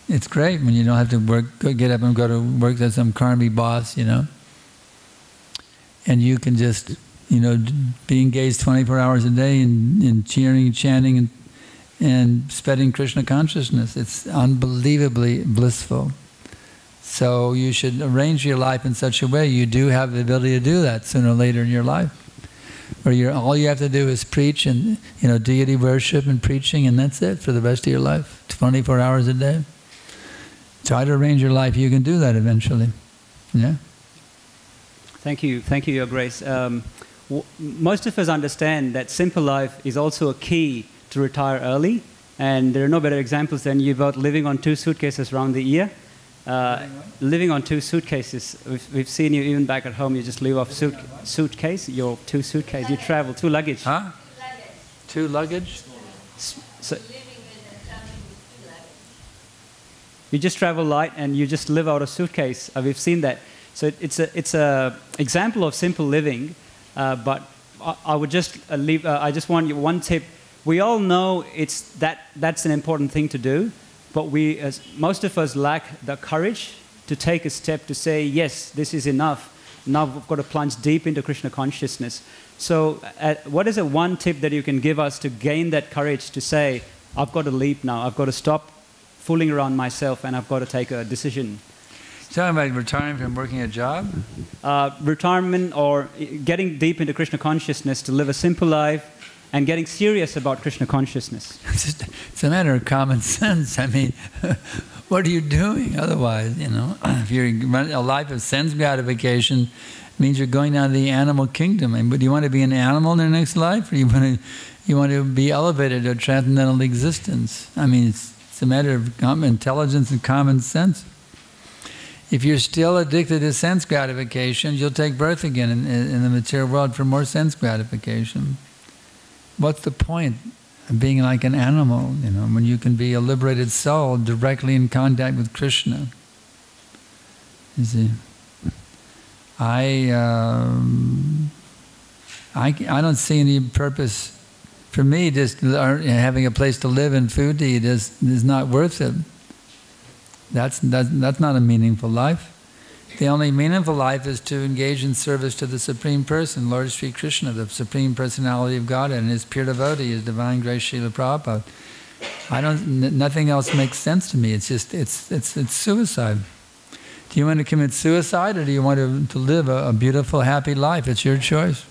It's great when you don't have to get up and go to work as some karmi boss, And you can just, be engaged 24 hours a day in cheering, chanting, and spreading Krishna consciousness. It's unbelievably blissful. So you should arrange your life in such a way you do have the ability to do that sooner or later in your life. Where all you have to do is preach and deity worship and preaching, and that's it for the rest of your life, 24 hours a day. Try to arrange your life. You can do that eventually. Yeah. Thank you, Your Grace. Most of us understand that simple life is also a key to retire early, and there are no better examples than you about living on 2 suitcases around the year. Living on 2 suitcases. We've seen you even back at home. You just live off suitcase. Your 2 suitcases. You travel 2 luggage. Huh? 2 luggage. So you just travel light and you just live out of suitcase. We've seen that. So it's a example of simple living. But I would just leave. I just want you one tip. We all know that's an important thing to do. But most of us lack the courage to take a step to say, yes, this is enough. Now we've got to plunge deep into Krishna consciousness. So what is one tip that you can give us to gain that courage to say, I've got to leap now. I've got to stop fooling around myself and I've got to take a decision. Talking about retiring from working a job? Retirement or getting deep into Krishna consciousness to live a simple life and getting serious about Krishna consciousness. It's a matter of common sense. I mean, what are you doing otherwise, If you're running a life of sense gratification, it means you're going down to the animal kingdom. And do you want to be an animal in the next life? Or you want to be elevated to a transcendental existence? I mean, it's a matter of intelligence and common sense. If you're still addicted to sense gratification, you'll take birth again in the material world for more sense gratification. What's the point of being like an animal, when you can be a liberated soul directly in contact with Krishna? You see, I don't see any purpose. For me, just having a place to live and food to eat is not worth it. That's not a meaningful life. The only meaningful life is to engage in service to the Supreme Person, Lord Sri Krishna, the Supreme Personality of Godhead, and His pure devotee, His Divine Grace Srila Prabhupada. Nothing else makes sense to me. It's just, it's suicide. Do you want to commit suicide or do you want to live a beautiful, happy life? It's your choice.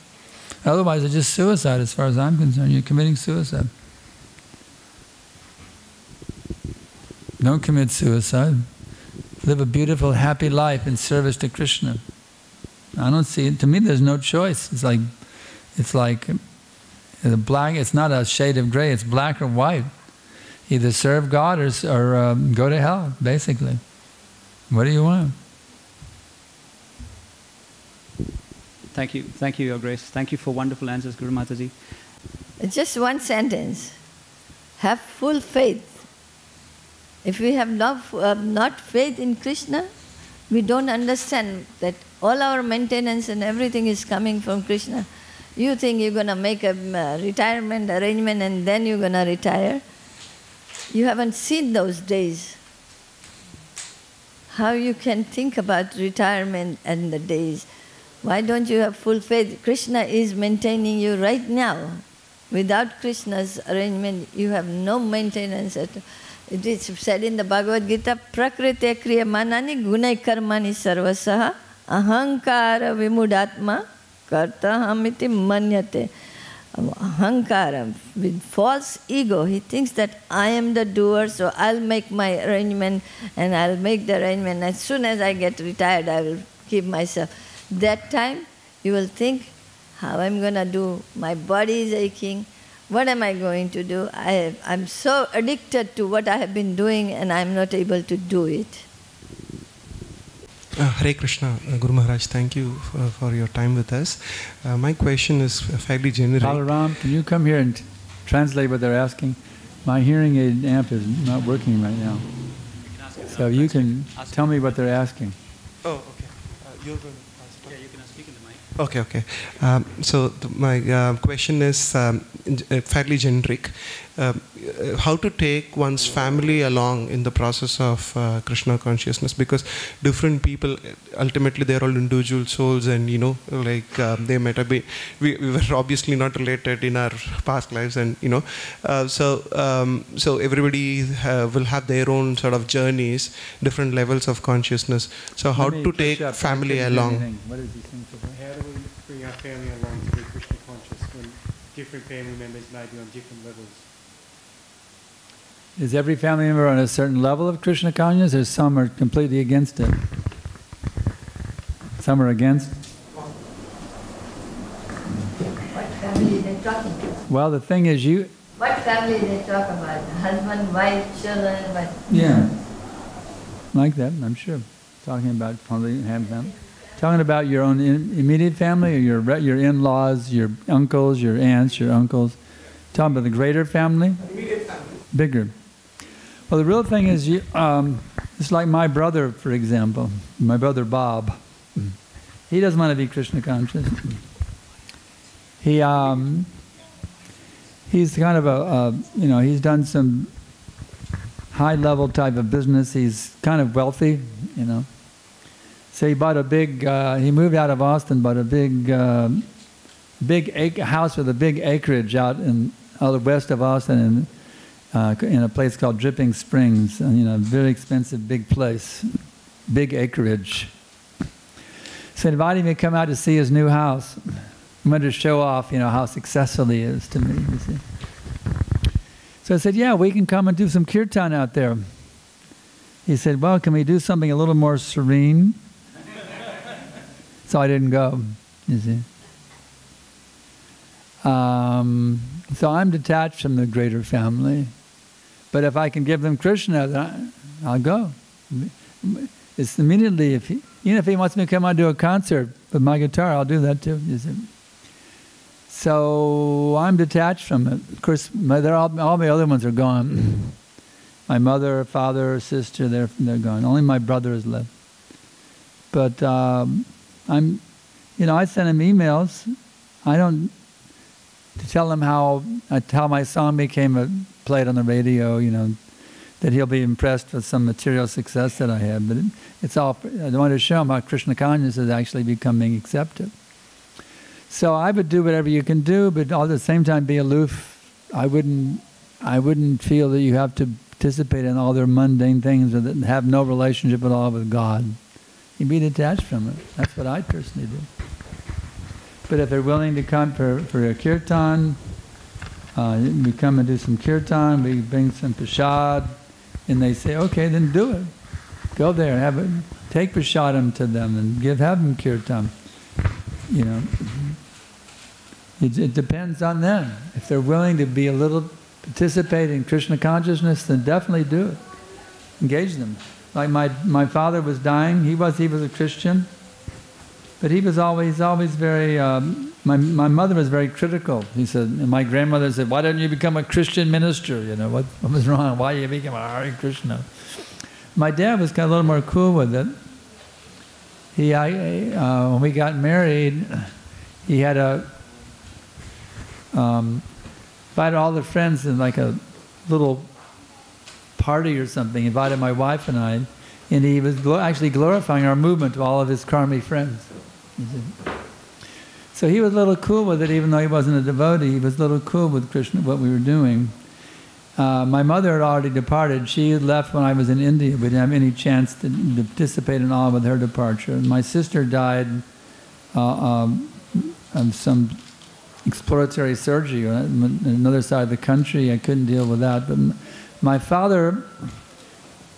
Otherwise, it's just suicide as far as I'm concerned. You're committing suicide. Don't commit suicide. Live a beautiful, happy life in service to Krishna. I don't see it. To me, there's no choice. It's like the black. It's not a shade of gray. It's black or white. Either serve God or go to hell. Basically, what do you want? Thank you, Your Grace. Thank you for wonderful answers, Guru Mataji. Just one sentence. Have full faith. If we have not faith in Krishna, we don't understand that all our maintenance and everything is coming from Krishna. You think you're going to make a retirement arrangement and then you're going to retire. You haven't seen those days. How you can think about retirement and the days? Why don't you have full faith? Krishna is maintaining you right now. Without Krishna's arrangement, you have no maintenance at all. It is said in the Bhagavad Gita, Prakriti kriyamanani gunai karmani sarvasaha ahankara vimudatma kartahamiti manyate. Ahankara, with false ego, he thinks that I am the doer, so I'll make my arrangement and I'll make the arrangement. As soon as I get retired, I will keep myself. That time, you will think, how I'm going to do? My body is aching. What am I going to do? I'm so addicted to what I have been doing and I'm not able to do it. Hare Krishna, Guru Maharaj, thank you for your time with us. My question is fairly generic. Balaram, can you come here and translate what they're asking? My hearing aid amp is not working right now. So you can tell me what they're asking. Oh, okay. You're going to ask. Yeah, you can speak in the mic. Okay. My question is fairly generic. How to take one's family along in the process of Krishna consciousness, because different people, ultimately they're all individual souls, and they might have been, we were obviously not related in our past lives, and so everybody will have their own sort of journeys, different levels of consciousness. So how to take family along? What is he saying? How do we bring our family along to be Krishna conscious when different family members may be on different levels? Is every family member on a certain level of Krishna consciousness, or some are completely against it? Some are against? What family are they talking about? Well, the thing is What family are they talking about? Husband, wife, children, what? Yeah. Like that, I'm sure. Talking about family. Talking about your own immediate family, or your in-laws, your uncles, your aunts, your uncles. Talking about the greater family? Immediate family. Bigger. Well, the real thing is, it's like my brother, for example, my brother Bob. He doesn't want to be Krishna conscious. He's kind of he's done some high-level type of business. He's kind of wealthy, So he bought he moved out of Austin, bought a big house with a big acreage out west of Austin, in a place called Dripping Springs, very expensive, big place, big acreage. So he invited me to come out to see his new house. I wanted to show off, how successful he is to me, you see. So I said, yeah, we can come and do some kirtan out there. He said, well, can we do something a little more serene? So I didn't go, you see. So I'm detached from the greater family. But if I can give them Krishna, then I'll go. It's immediately, even if he wants me to come out and do a concert with my guitar, I'll do that too. You see. So I'm detached from it. Of course, all the other ones are gone. My mother, father, sister, they're gone. Only my brother is left. But I send him emails. I don't to tell him how my song became played on the radio. That he'll be impressed with some material success that I had. But it's all. I wanted to show him how Krishna consciousness is actually becoming accepted. So I would do whatever you can do, but all at the same time be aloof. I wouldn't feel that you have to participate in all their mundane things that have no relationship at all with God. You be detached from it. That's what I personally do. But if they're willing to come for a kirtan, we come and do some kirtan, we bring some prasad, and they say, okay, then do it. Go there, take prasadam to them and have them kirtan. It depends on them. If they're willing to be participate in Krishna consciousness, then definitely do it. Engage them. Like my father was dying. He was a Christian, but he was always very. My mother was very critical. He said, and my grandmother said, "Why don't you become a Christian minister? What was wrong? Why you become a Hare Krishna?" My dad was kind of a little more cool with it. When we got married, he had invited all the friends in like a little party or something, invited my wife and I, and he was actually glorifying our movement to all of his karmic friends. So he was a little cool with it, even though he wasn't a devotee. He was a little cool with Krishna, what we were doing. My mother had already departed. She had left when I was in India. We didn't have any chance to participate at all with her departure. My sister died of some exploratory surgery on another side of the country. I couldn't deal with that. But my father,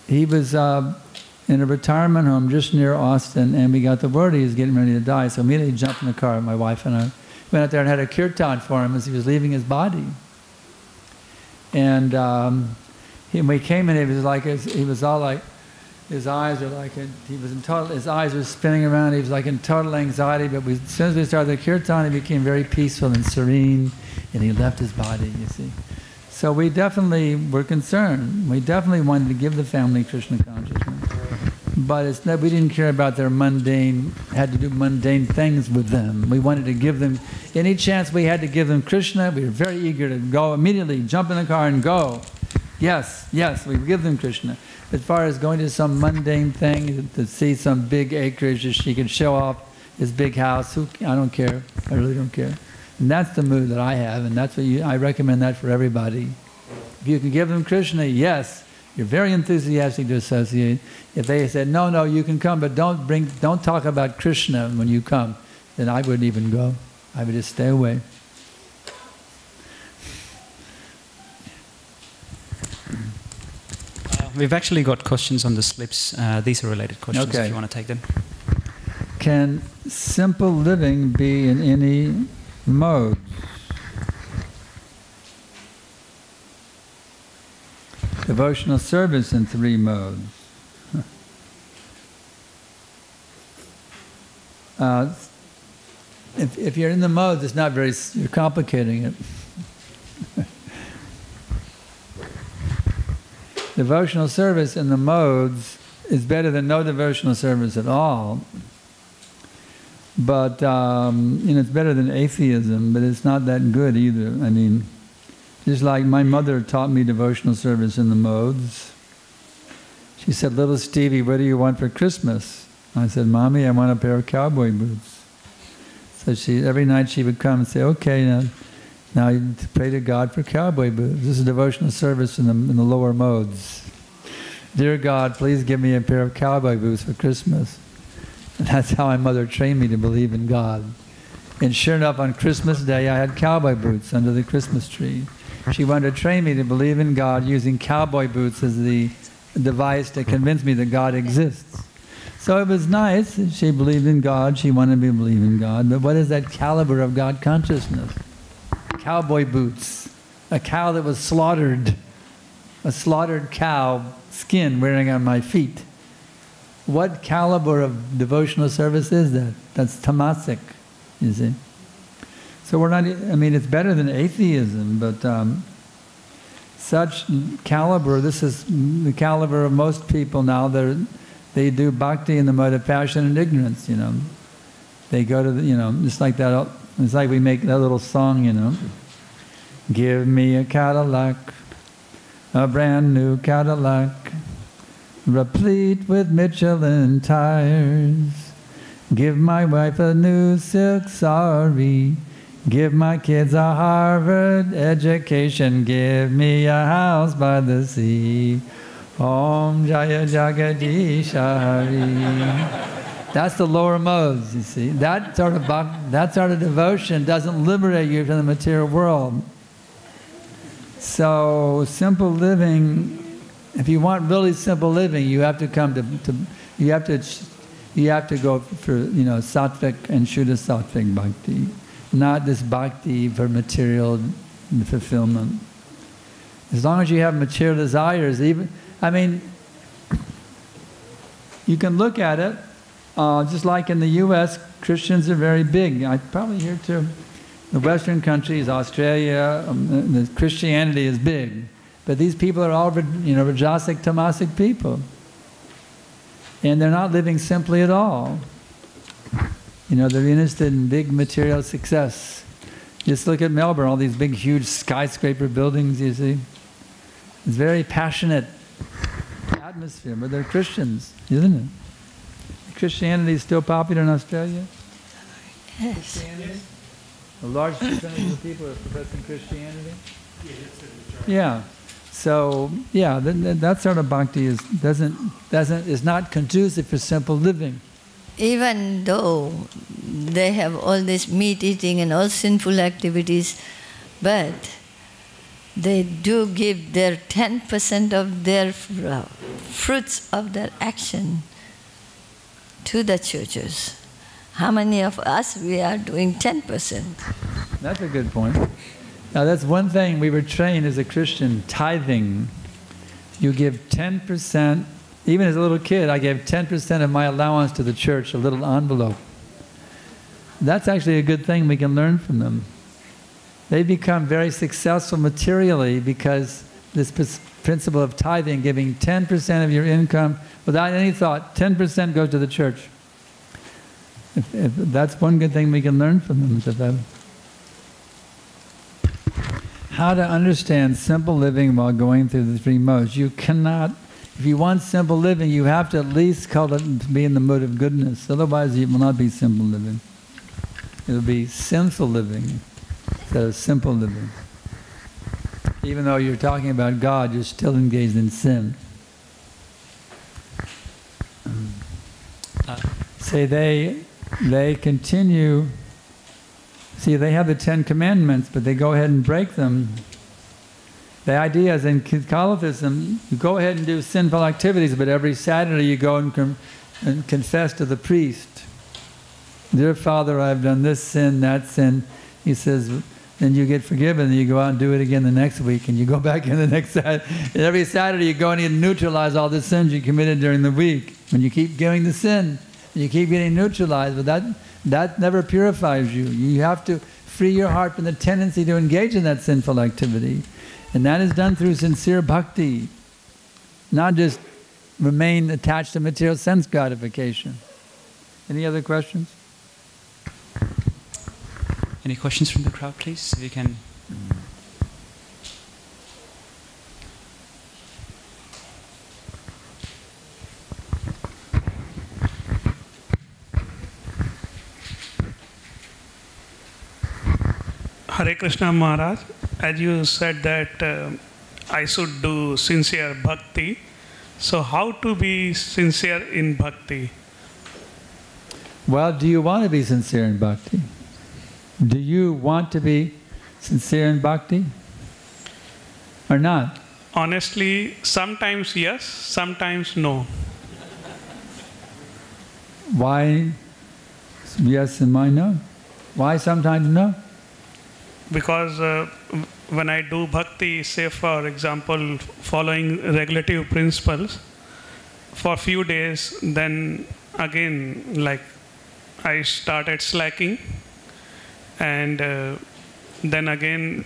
he was in a retirement home just near Austin, and we got the word he was getting ready to die. So immediately jumped in the car, my wife and I went out there and had a kirtan for him as he was leaving his body. And we came in, he was all like, his eyes were like, his eyes were spinning around, he was like in total anxiety, but as soon as we started the kirtan, he became very peaceful and serene, and he left his body, you see. So we definitely were concerned. We definitely wanted to give the family Krishna consciousness. but it's not, we didn't care about their mundane, had to do mundane things with them. We wanted to give them, any chance we had to give them Krishna, we were very eager to go immediately, jump in the car and go. Yes, yes, we give them Krishna. As far as going to some mundane thing, to see some big acreage, that she could show off his big house, I don't care, I really don't care. And that's the mood that I have, and that's what I recommend that for everybody. If you can give them Krishna, yes, you're very enthusiastic to associate. If they said, no, no, you can come, but don't talk about Krishna when you come, then I wouldn't even go. I would just stay away. We've actually got questions on the slips. These are related questions, okay. If you want to take them. Can simple living be in any mode? Devotional service in 3 modes. If you're in the modes, it's not very, you're complicating it. Devotional service in the modes is better than no devotional service at all. But, it's better than atheism, but it's not that good either. I mean, just like my mother taught me devotional service in the modes. She said, little Stevie, what do you want for Christmas? I said, Mommy, I want a pair of cowboy boots. So every night she would come and say, okay, now you pray to God for cowboy boots. This is devotional service in the lower modes. Dear God, please give me a pair of cowboy boots for Christmas. And that's how my mother trained me to believe in God. And sure enough, on Christmas Day, I had cowboy boots under the Christmas tree. She wanted to train me to believe in God using cowboy boots as the device to convince me that God exists. So it was nice. She believed in God. She wanted me to believe in God. But what is that caliber of God consciousness? Cowboy boots. A cow that was slaughtered. A slaughtered cow skin wearing on my feet. What caliber of devotional service is that? That's tamasic, you see. So we're not, I mean, it's better than atheism, but such caliber, this is the caliber of most people now, they do bhakti in the mode of passion and ignorance, you know. They go to, just like that, it's like we make that little song, you know. Give me a Cadillac, a brand new Cadillac, replete with Michelin tires. Give my wife a new silk sari. Give my kids a Harvard education. Give me a house by the sea. Om Jaya Jagadish Hari. That's the lower modes, you see. That sort of devotion doesn't liberate you from the material world. So simple living, if you want really simple living, you have to come you have to go for sattvic and Shuddha sattvic bhakti, not this bhakti for material fulfillment. As long as you have material desires, you can look at it. Just like in the U.S., Christians are very big. Probably here too. The Western countries, Australia, the Christianity is big. But these people are all, Rajasic, Tamasic people. And they're not living simply at all. They're interested in big material success. Just look at Melbourne, all these big, huge skyscraper buildings, you see. It's very passionate atmosphere, but they're Christians, isn't it? Christianity is still popular in Australia? Yes. A large percentage of people are professing Christianity? Yeah. So, yeah, that sort of bhakti is not conducive for simple living. Even though they have all this meat eating and all sinful activities, but they do give their 10% of their fruits of their action to the churches. How many of us, we are doing 10%? That's a good point. Now that's one thing we were trained as a Christian, tithing. You give 10%, even as a little kid, I gave 10% of my allowance to the church, a little envelope. That's actually a good thing we can learn from them. They become very successful materially because this principle of tithing, giving 10% of your income without any thought. 10% goes to the church. If that's one good thing we can learn from them. How to understand simple living while going through the three modes. You cannot, if you want simple living, you have to at least be in the mood of goodness. Otherwise, it will not be simple living. It will be sinful living instead of simple living. Even though you're talking about God, you're still engaged in sin. Say they continue. See, they have the 10 Commandments, but they go ahead and break them. The idea is in Catholicism, you go ahead and do sinful activities, but every Saturday you go and confess to the priest. Dear Father, I've done this sin, that sin. He says, then you get forgiven, and you go out and do it again the next week, and you go back in the next Saturday. And every Saturday you go and you neutralize all the sins you committed during the week. When you keep doing the sin, you keep getting neutralized, but that never purifies you. You have to free your heart from the tendency to engage in that sinful activity. And that is done through sincere bhakti, not just remain attached to material sense gratification. Any other questions? Any questions from the crowd, please? If you can. Hare Krishna Maharaj, as you said that I should do sincere bhakti. So how to be sincere in bhakti? Well, do you want to be sincere in bhakti? Do you want to be sincere in bhakti? Or not? Honestly, sometimes yes, sometimes no. Why yes and why no? Why sometimes no? Because when I do bhakti, say for example, following regulative principles, for a few days, then again, like I started slacking, and then again,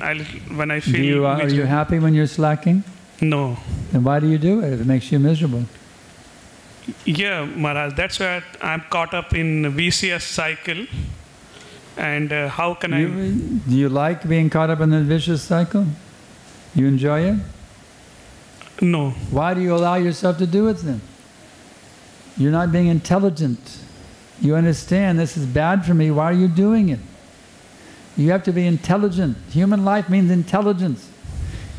when I feel... Are you happy when you're slacking? No. Then why do you do it if it makes you miserable? Yeah, Maharaj, that's where I'm caught up in VCS cycle. And how can I... Do you like being caught up in the vicious cycle? You enjoy it? No. Why do you allow yourself to do it then? You're not being intelligent. You understand this is bad for me. Why are you doing it? You have to be intelligent. Human life means intelligence.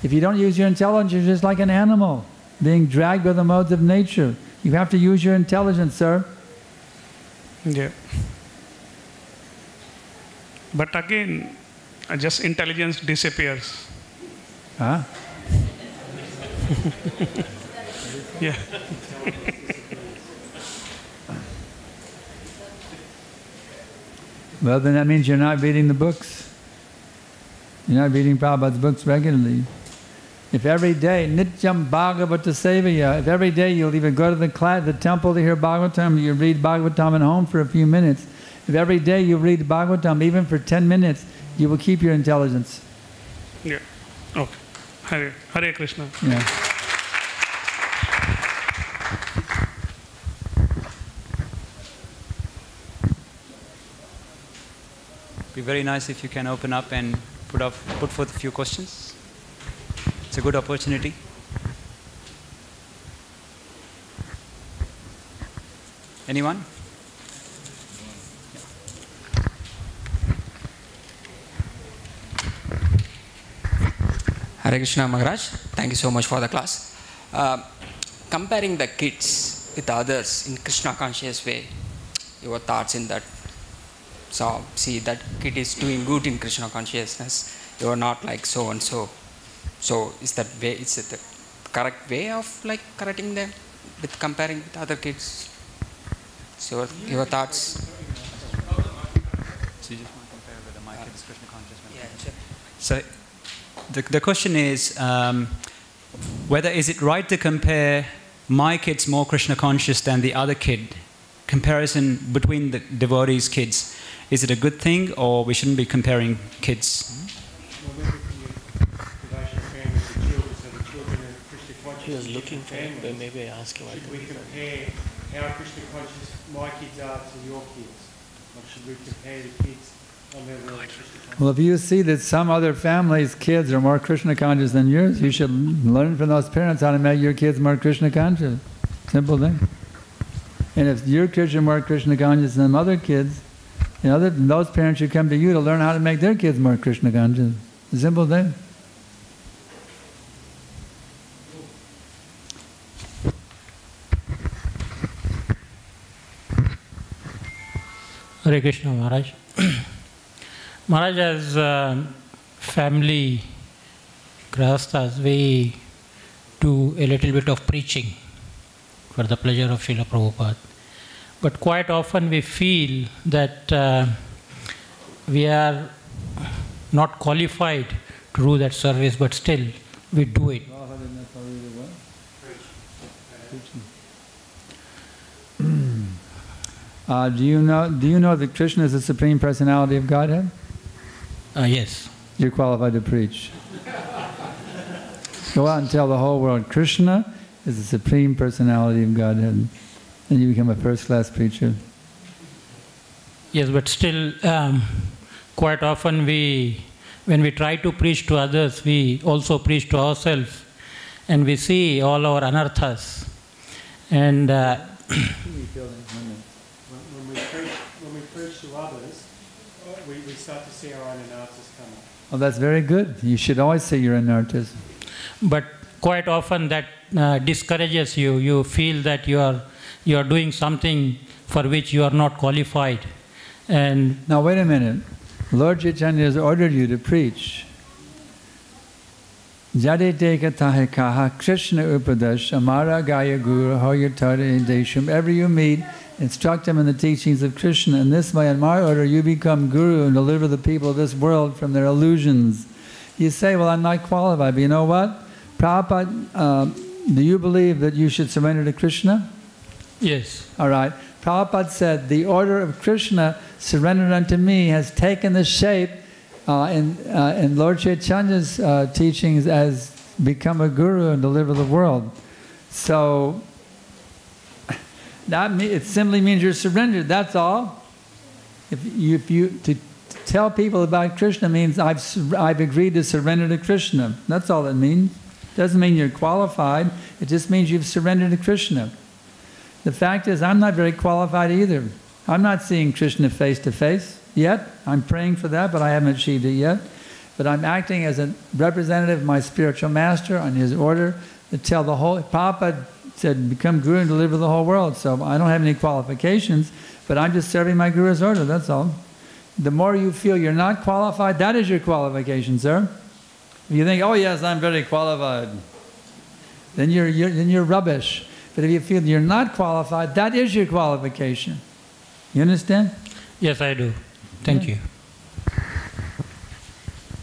If you don't use your intelligence, you're just like an animal being dragged by the modes of nature. You have to use your intelligence, sir. Yeah. But again, just intelligence disappears. Huh? Yeah. Well, then that means you're not reading the books. You're not reading Prabhupada's books regularly. If every day, Nityam Bhagavata Sevaya, if every day you'll even go to the temple to hear Bhagavatam, you read Bhagavatam at home for a few minutes. If every day you read Bhagavatam, even for 10 minutes, you will keep your intelligence. Yeah. Okay. Hare Krishna. Yeah. Be very nice if you can open up and put forth a few questions. It's a good opportunity. Anyone? Hare Krishna Maharaj, thank you so much for the class. Comparing the kids with others in Krishna conscious way, your thoughts in that. So, see that kid is doing good in Krishna consciousness, you are not like so and so. So, is that way, is it the correct way of like correcting them with comparing with other kids? So, your thoughts? So you just want to compare whether my kid is Krishna conscious? Yeah, sure. So, the question is, whether is it right to compare my kid's more Krishna conscious than the other kid? Comparison between the devotees' kids. Is it a good thing, or we shouldn't be comparing kids? Well, maybe the devotional family, the children He was looking for it, but maybe I asked him. Should we compare how Krishna conscious my kids are to your kids? Or should we compare the kids on their level of Krishna conscious? Well, if you see that some other families' kids are more Krishna conscious than yours, you should learn from those parents how to make your kids more Krishna conscious. Simple thing. And if your kids are more Krishna conscious than other kids, those parents should come to you to learn how to make their kids more Krishna conscious. A simple thing. Hare Krishna Maharaj. Maharaj, as family grahasthas, we do a little bit of preaching for the pleasure of Srila Prabhupada. But quite often we feel that we are not qualified to do that service, but still we do it. Do you know that Krishna is the Supreme Personality of Godhead? Yes. You're qualified to preach. Go out and tell the whole world, Krishna is the Supreme Personality of Godhead. And you become a first-class preacher. Yes, but still, quite often when we try to preach to others, we also preach to ourselves. And we see all our anarthas. And when we preach to others, we start to see our own anarthas come up. Oh, that's very good. You should always see your anarthas. But quite often that discourages you. You feel that you are doing something for which you are not qualified. And now wait a minute. Lord Chaitanya has ordered you to preach. Jadete katahe kaha Krishna upadash amara gaya guru hoyatare desham. Wherever you meet, instruct them in the teachings of Krishna. In this way, in my order, you become guru and deliver the people of this world from their illusions. You say, well, I'm not qualified. But you know what? Prabhupada, do you believe that you should surrender to Krishna? Yes. All right. Prabhupada said, the order of Krishna, surrendered unto me, has taken the shape in Lord Chaitanya's teachings as become a guru and deliver the world. So, it simply means you're surrendered, that's all. To tell people about Krishna means I've agreed to surrender to Krishna. That's all it means. It doesn't mean you're qualified, it just means you've surrendered to Krishna. The fact is, I'm not very qualified either. I'm not seeing Krishna face to face yet. I'm praying for that, but I haven't achieved it yet. But I'm acting as a representative of my spiritual master on his order to tell the whole... Prabhupada said, become guru and deliver the whole world. So I don't have any qualifications, but I'm just serving my guru's order, that's all. The more you feel you're not qualified, that is your qualification, sir. If you think, oh yes, I'm very qualified, then you're rubbish. But if you feel you're not qualified, that is your qualification. You understand? Yes, I do. Thank you.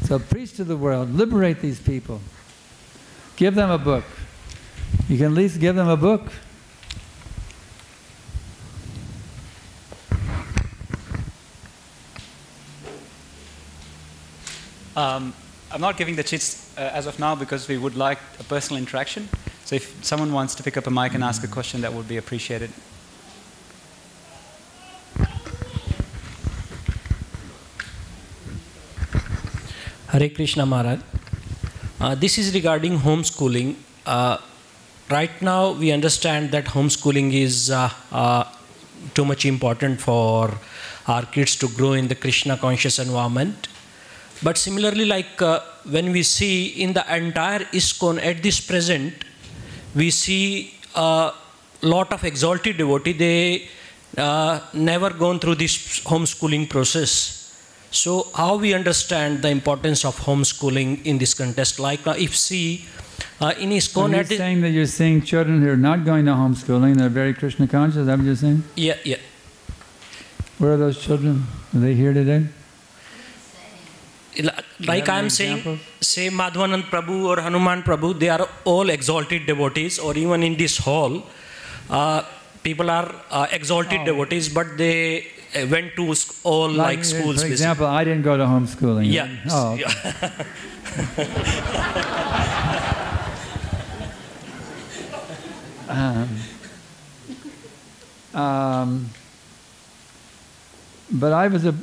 So preach to the world, liberate these people. Give them a book. You can at least give them a book. I'm not giving the chits as of now because we would like a personal interaction. So if someone wants to pick up a mic and ask a question, that would be appreciated. Hare Krishna Maharaj. This is regarding homeschooling. Right now we understand that homeschooling is too much important for our kids to grow in the Krishna conscious environment. But similarly, like when we see in the entire ISKCON at this present, we see a lot of exalted devotees, they never gone through this homeschooling process. So how we understand the importance of homeschooling in this context? Like if see in ISKCON... Are you saying that you're seeing children who are not going to homeschooling, they're very Krishna conscious, is that what you're saying? Yeah, yeah. Where are those children? Are they here today? Like I am saying, say Madhvanand Prabhu or Hanuman Prabhu, they are all exalted devotees, or even in this hall, people are exalted devotees, but they went to all like schools. For example, I didn't go to homeschooling. Yeah. Oh. But I was a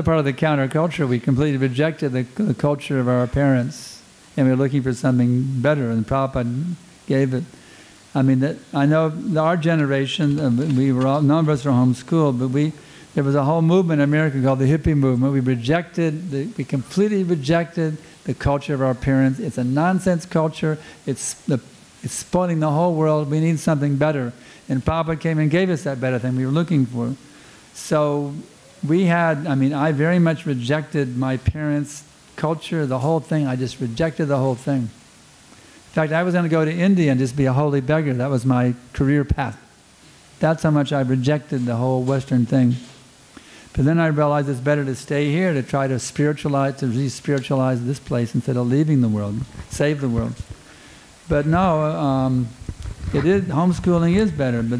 part of the counterculture. We completely rejected the culture of our parents, and we were looking for something better, and Prabhupada gave it. I mean, I know our generation, none of us were homeschooled, but there was a whole movement in America called the Hippie Movement. We completely rejected the culture of our parents. It's a nonsense culture. It's spoiling the whole world. We need something better. And Prabhupada came and gave us that better thing we were looking for. So I very much rejected my parents' culture, the whole thing. I just rejected the whole thing. In fact, I was going to go to India and just be a holy beggar. That was my career path. That's how much I rejected the whole Western thing. But then I realized it's better to stay here, to try to re-spiritualize this place instead of leaving the world, save the world. But no, homeschooling is better, but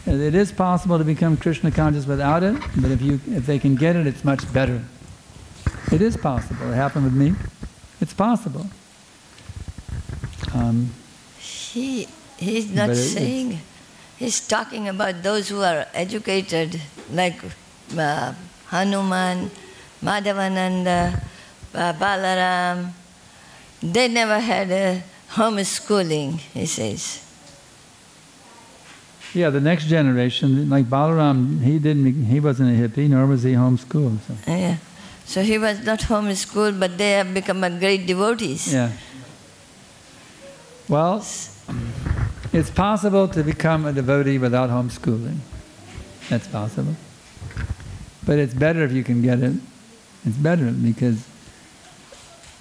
it is possible to become Krishna conscious without it, but if they can get it, it's much better. It is possible. It happened with me. It's possible. He's not saying, he's talking about those who are educated, like Hanuman, Madhavananda, Balaram. They never had a homeschooling, he says. Yeah, the next generation, like Balaram, he wasn't a hippie, nor was he homeschooled. So. Yeah. So he was not homeschooled, but they have become a great devotees. Yeah. Well, it's possible to become a devotee without homeschooling. That's possible. But it's better if you can get it. It's better because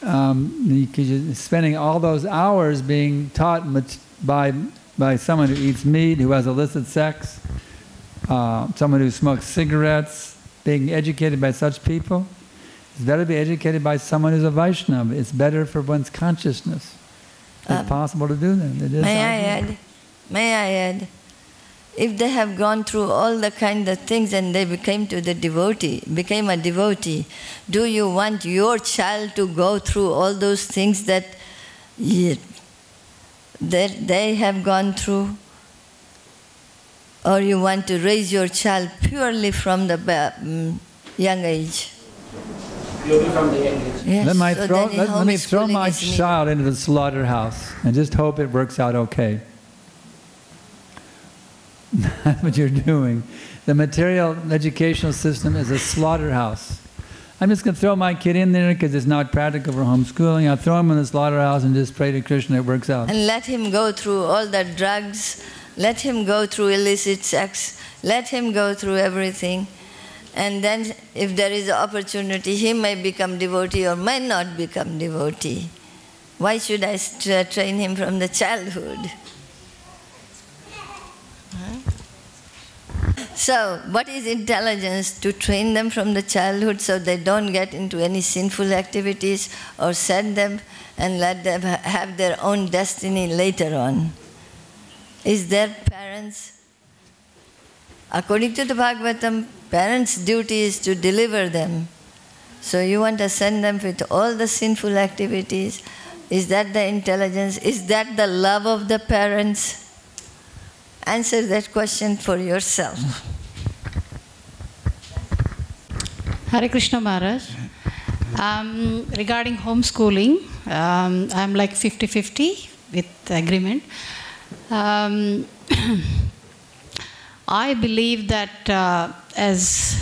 you're spending all those hours being taught by someone who eats meat, who has illicit sex, someone who smokes cigarettes, being educated by such people. It's better to be educated by someone who's a Vaishnava. It's better for one's consciousness. It's possible to do that. It is May I add, if they have gone through all the kind of things and they became a devotee, do you want your child to go through all those things that they have gone through? Or you want to raise your child purely from the young age? Purely from the young age. Yes. Let me throw my child into the slaughterhouse and just hope it works out okay. That's what you're doing. The material educational system is a slaughterhouse. I'm just going to throw my kid in there because it's not practical for homeschooling. I'll throw him in the slaughterhouse and just pray to Krishna it works out. And let him go through all the drugs, let him go through illicit sex, let him go through everything. And then if there is an opportunity, he may become devotee or may not become devotee. Why should I train him from the childhood? So, what is intelligence? To train them from the childhood so they don't get into any sinful activities, or send them and let them have their own destiny later on. Is their parents? According to the Bhagavatam, parents' duty is to deliver them. So you want to send them with all the sinful activities? Is that the intelligence? Is that the love of the parents? Answer that question for yourself. Hare Krishna Maharaj. Regarding homeschooling, I'm like 50-50 with agreement. I believe that as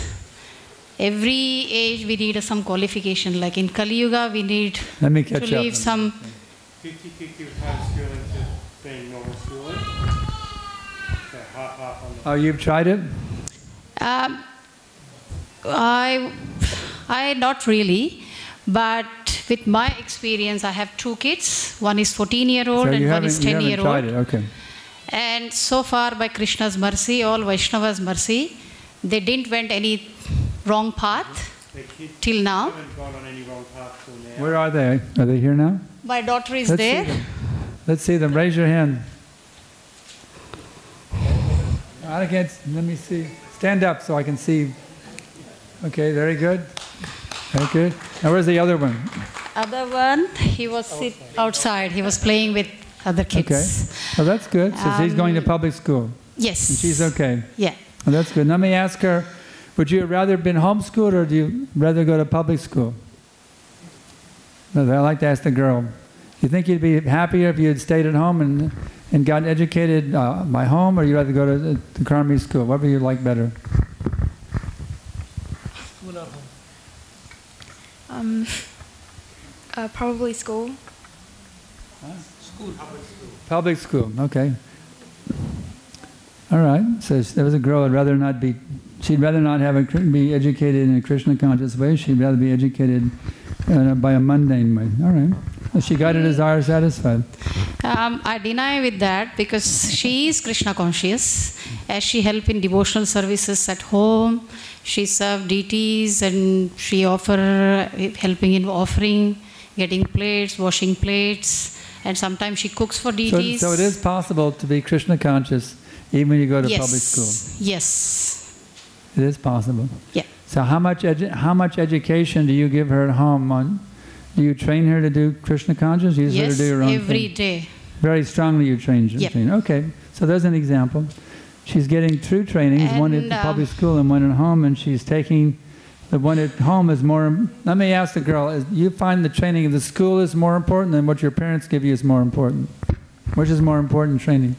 every age we need some qualification. Like in Kali Yuga, we need to leave some. 50-50 with homeschooling to being normal schooling. So half on the. Oh, you've tried it? I not really, but with my experience, I have 2 kids. One is 14-year-old and one is 10-year-old. You haven't tried it, okay. And so far, by Krishna's mercy, all Vaishnavas' mercy, they didn't went any wrong path till now. Haven't gone on any wrong path till now. Where are they? Are they here now? My daughter is Let's there. See them. Let's see them. Raise your hand. I can't. Let me see. Stand up so I can see. Okay, very good. Very good. Now where's the other one? Other one, he was outside. He was playing with other kids. Okay. Oh, that's good. So he's going to public school. Yes. And she's okay? Yeah. Well, that's good. Let me ask her, would you have rather been homeschooled or do you rather go to public school? I like to ask the girl. You think you'd be happier if you had stayed at home and gotten educated by home, or you'd rather go to the Karmi school? Whatever you like better. Probably school. School. Public school, okay. All right. So there was a girl who'd rather not be. She'd rather not be educated in a Krishna conscious way. She'd rather be educated by a mundane way. All right. Well, she got her desire satisfied. I deny with that because she is Krishna conscious. As she helped in devotional services at home, she served deities and she helping in offering, getting plates, washing plates, and sometimes she cooks for deities. So it is possible to be Krishna conscious even when you go to Yes. public school. Yes. It is possible. Yeah. So how much education do you give her at home? Do you train her to do Krishna conscious? You just let her do her own every thing? day. Very strongly you train her. Yep. Okay, so there's an example. She's getting two trainings, one at the public school and one at home, and she's taking the one at home is more. Let me ask the girl, you find the training of the school is more important than what your parents give you is more important? Which is more important training?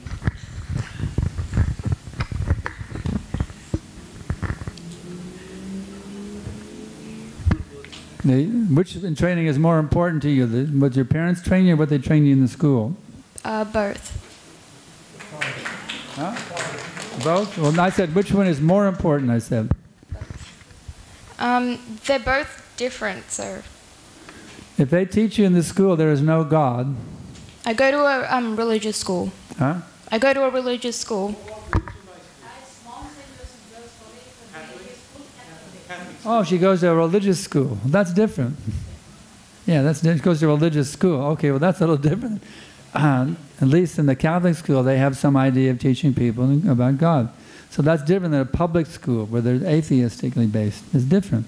Which training is more important to you? What your parents train you or what they train you in the school? Both. Huh? Both? Well, I said, which one is more important, I said. They're both different, so... If they teach you in the school there is no God... I go to a religious school. Huh? I go to a religious school. Oh, she goes to a religious school. That's different. Yeah, she goes to a religious school. Okay, well, that's a little different. At least in the Catholic school, they have some idea of teaching people about God. So that's different than a public school where they're atheistically based. It's different.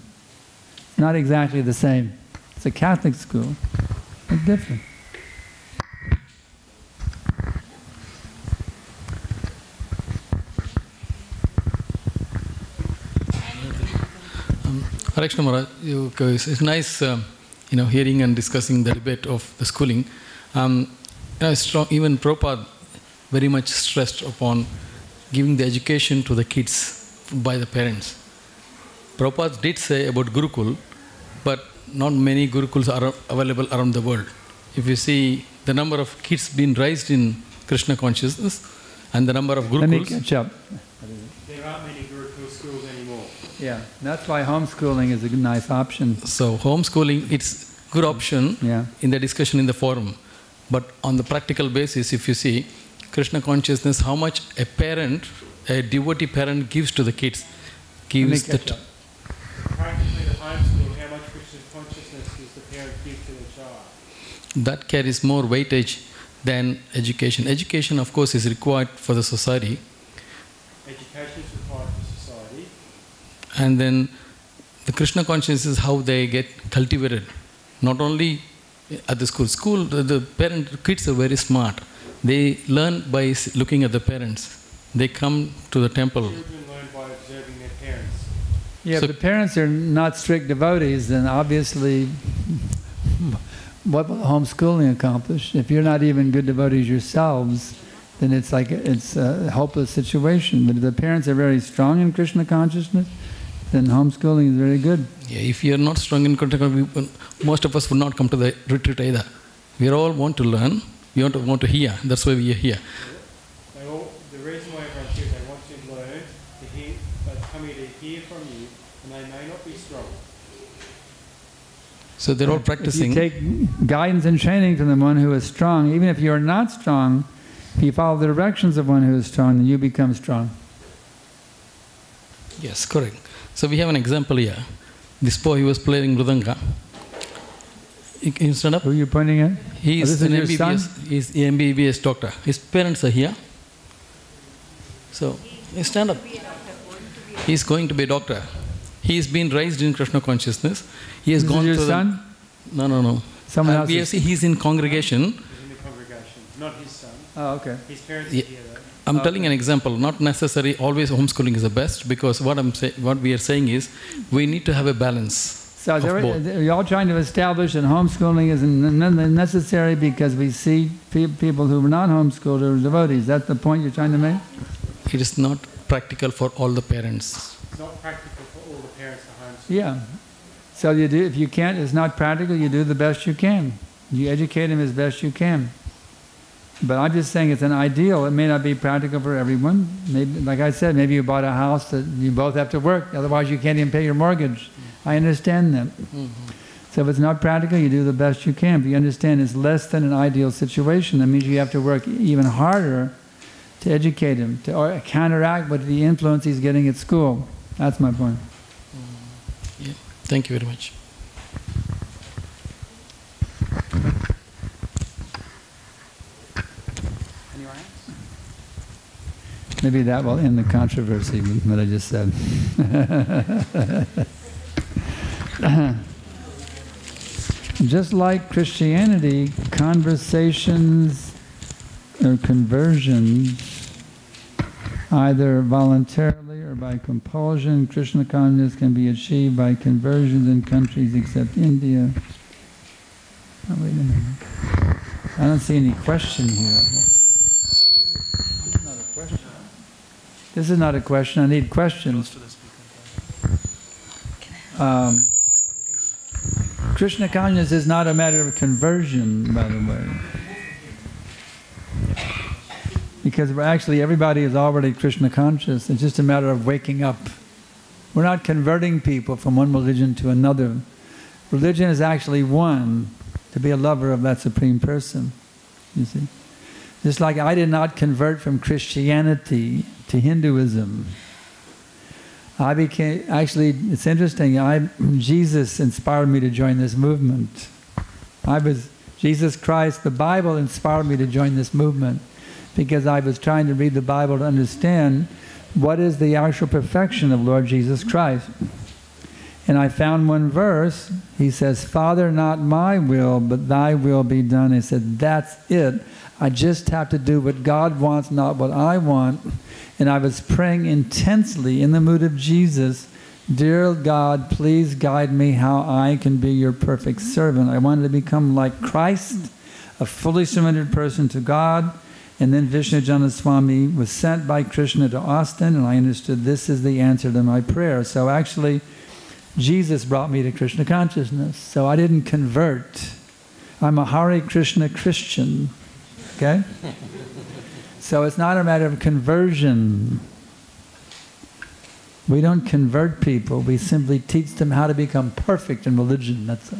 Not exactly the same. It's a Catholic school. It's different. Hare Krishna Maharaj, it's nice, hearing and discussing the debate of the schooling. Even Prabhupada very much stressed upon giving the education to the kids by the parents. Prabhupada did say about Gurukul, but not many Gurukuls are available around the world. If you see the number of kids being raised in Krishna consciousness and the number of Gurukuls... Let me catch up. There aren't many Gurukul schools anymore. Yeah, that's why homeschooling is a nice option. So homeschooling, it's a good option in the discussion in the forum. But on the practical basis, if you see Krishna consciousness, how much a devotee parent gives to the kids, gives the... Practically the homeschool, how much Krishna consciousness does the parent give to the child? That carries more weightage than education. Education, of course, is required for the society. Education is required for society. And then the Krishna consciousness is how they get cultivated. Not only at the school. The kids are very smart. They learn by looking at the parents. They come to the temple. Children learn by observing their parents. Yeah, so if the parents are not strict devotees, then obviously what will homeschooling accomplish? If you're not even good devotees yourselves, then it's a hopeless situation. But if the parents are very strong in Krishna consciousness, then homeschooling is very good. Yeah, if you're not strong in Krishna consciousness, most of us would not come to the retreat either. We all want to learn, we want to hear. That's why we are here. The reason why everyone's here, they want to learn, to hear, but come here to hear from you, and they may not be strong. So they're all practicing. If you take guidance and training from the one who is strong, even if you're not strong, if you follow the directions of one who is strong, then you become strong. Yes, correct. So we have an example here. This boy, he was playing Mridanga. Can you stand up? Who are you pointing at? He is an MBBS. He's an MBBS doctor. His parents are here. So, stand up. He's going to be a doctor. He's been raised in Krishna consciousness. He has gone your through son? No. Someone else. He's in congregation. He's in the congregation. not his son. Oh, okay. His parents Yeah. are here though. I'm telling an example. Not necessarily always homeschooling is the best, because what we are saying is we need to have a balance. So you're all trying to establish that homeschooling is necessary because we see people who are not homeschooled are devotees. That's the point you're trying to make? It is not practical for all the parents. It's not practical for all the parents to homeschool. Yeah. So you do, if you can't, it's not practical, you do the best you can. You educate them as best you can. But I'm just saying it's an ideal. It may not be practical for everyone. Maybe, like I said, maybe you bought a house that you both have to work, otherwise you can't even pay your mortgage. I understand that. So if it's not practical, you do the best you can. But you understand it's less than an ideal situation. That means you have to work even harder to educate him, to counteract what the influence he's getting at school. That's my point. Yeah. Thank you very much. Anyone else? Maybe that will end the controversy with what I just said. Just like Christianity, conversations or conversions, either voluntarily or by compulsion, Krishna consciousness can be achieved by conversions in countries except India. Oh, wait a minute. I don't see any question here. This is not a question. I need questions. Krishna consciousness is not a matter of conversion, by the way. Because actually everybody is already Krishna conscious. It's just a matter of waking up. We're not converting people from one religion to another. Religion is actually one, to be a lover of that Supreme Person. You see? Just like I did not convert from Christianity to Hinduism. I became, actually, it's interesting, Jesus inspired me to join this movement. Jesus Christ, the Bible inspired me to join this movement because I was trying to read the Bible to understand what is the actual perfection of Lord Jesus Christ. And I found one verse, he says, Father, not my will, but thy will be done. I said, that's it. I just have to do what God wants, not what I want. And I was praying intensely in the mood of Jesus, dear God, please guide me how I can be your perfect servant. I wanted to become like Christ, a fully surrendered person to God. And then Vishnupriya Swami was sent by Krishna to Austin, and I understood this is the answer to my prayer. So actually, Jesus brought me to Krishna consciousness. So I didn't convert. I'm a Hare Krishna Christian. Okay? So it's not a matter of conversion. We don't convert people. We simply teach them how to become perfect in religion. That's it.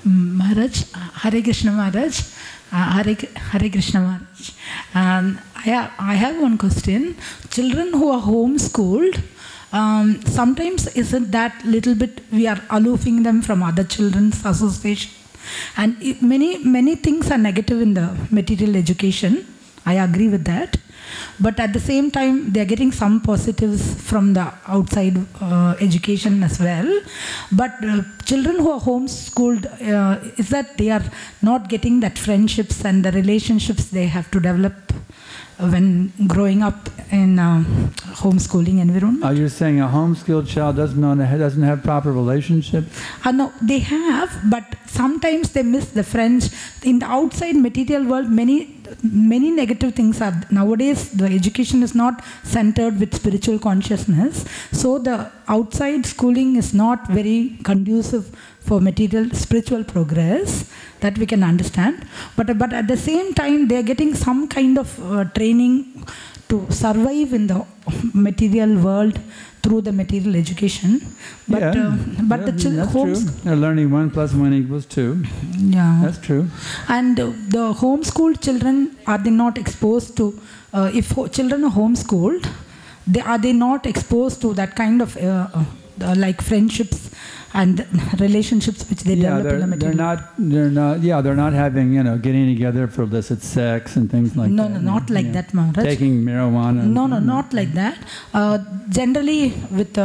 Maharaj, Hare Krishna Maharaj, Hare Krishna Maharaj. And I have one question. Children who are homeschooled, sometimes isn't that little bit we are aloofing them from other children's association? And many things are negative in the material education. I agree with that. But at the same time, they are getting some positives from the outside education as well. But children who are homeschooled, is that they are not getting that friendships and the relationships they have to develop when growing up in homeschooling environment? Are you saying a homeschooled child doesn't have proper relationships? No, they have, but sometimes they miss the friends. In the outside material world, many negative things are. Nowadays, the education is not centered with spiritual consciousness. So the outside schooling is not very conducive for material spiritual progress, that we can understand. But at the same time, they are getting some kind of training to survive in the material world through the material education. But the true. They're learning 1 + 1 = 2. Yeah, that's true. And the homeschooled children, are they not exposed to? If children are homeschooled, are they not exposed to that kind of like friendships and relationships which they develop in the material? They're not having, getting together for illicit sex and things like that. No, not like that, Maharaj. Taking marijuana. No, not like that. Generally with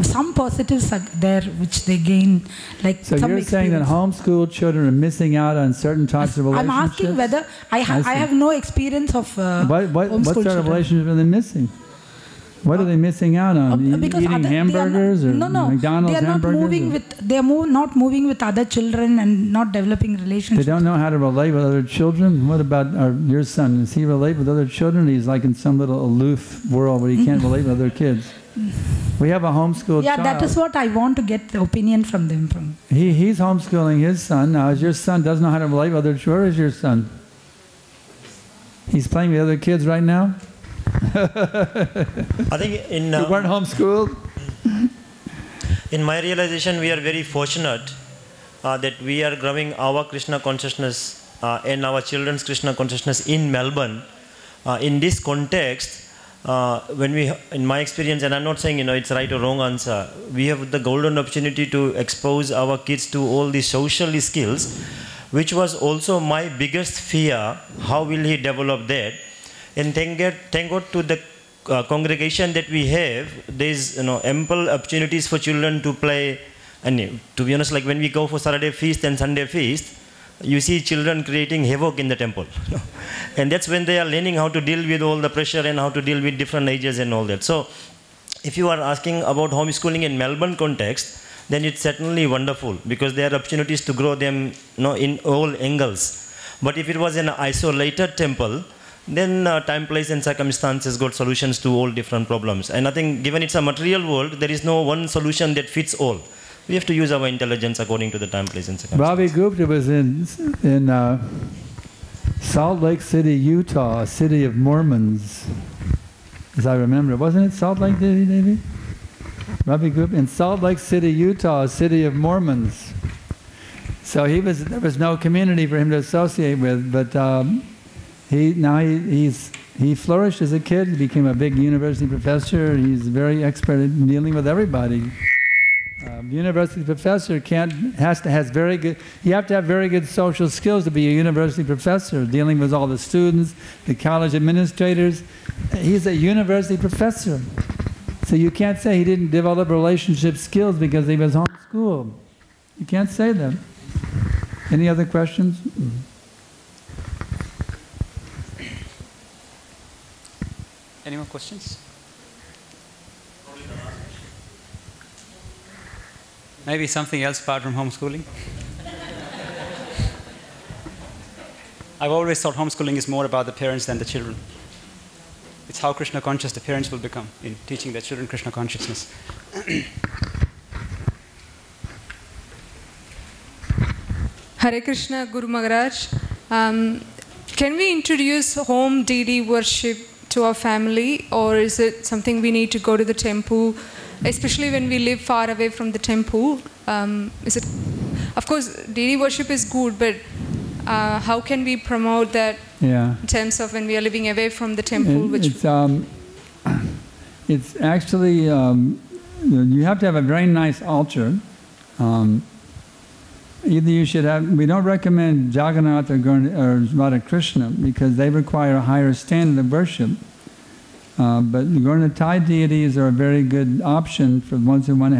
some positives are there which they gain, like so some you're saying that homeschooled children are missing out on certain types of relationships? I'm asking whether I have no experience of what sort of relationship are they missing? What are they missing out on? Eating hamburgers or McDonald's hamburgers? They are not moving with other children and not developing relationships. They don't know how to relate with other children? What about your son? Does he relate with other children? He's like in some little aloof world where he can't relate with other kids. We have a homeschooled child. Yeah, that is what I want to get the opinion from them. He's homeschooling his son. Now, your son doesn't know how to relate with other children. Where is your son? He's playing with other kids right now? I think in you weren't homeschooled? In my realization, we are very fortunate that we are growing our Krishna consciousness and our children's Krishna consciousness in Melbourne. In this context, when we, in my experience, and I'm not saying it's right or wrong answer, we have the golden opportunity to expose our kids to all the social skills, which was also my biggest fear. How will he develop that? And thank God to the congregation that we have, there's ample opportunities for children to play. And to be honest, like when we go for Saturday feast and Sunday feast, you see children creating havoc in the temple. And that's when they are learning how to deal with all the pressure and how to deal with different ages and all that. So if you are asking about homeschooling in Melbourne context, then it's certainly wonderful because there are opportunities to grow them in all angles. But if it was an isolated temple, then time, place and circumstances got solutions to all different problems. And I think given it's a material world, there is no one solution that fits all. We have to use our intelligence according to the time, place and circumstances. Bobby Gupta was in Salt Lake City, Utah, a city of Mormons, as I remember. Wasn't it Salt Lake City, David? Bobby Gupta in Salt Lake City, Utah, a city of Mormons. So there was no community for him to associate with, but he flourished as a kid. He became a big university professor. He's very expert at dealing with everybody. University professor you have to have very good social skills to be a university professor, dealing with all the students, the college administrators. He's a university professor. So you can't say he didn't develop relationship skills because he was homeschooled. You can't say that. Any other questions? Any more questions? Maybe something else apart from homeschooling? I've always thought homeschooling is more about the parents than the children. It's how Krishna conscious the parents will become in teaching their children Krishna consciousness. Hare Krishna, Guru Maharaj. Can we introduce home deity worship to our family, or is it something we need to go to the temple, especially when we live far away from the temple? Of course, deity worship is good, but how can we promote that in terms of when we are living away from the temple? It's actually, you have to have a very nice altar. Either you should have, we don't recommend Jagannath or Radha Krishna because they require a higher standard of worship. But Warrandyte deities are a very good option for those who want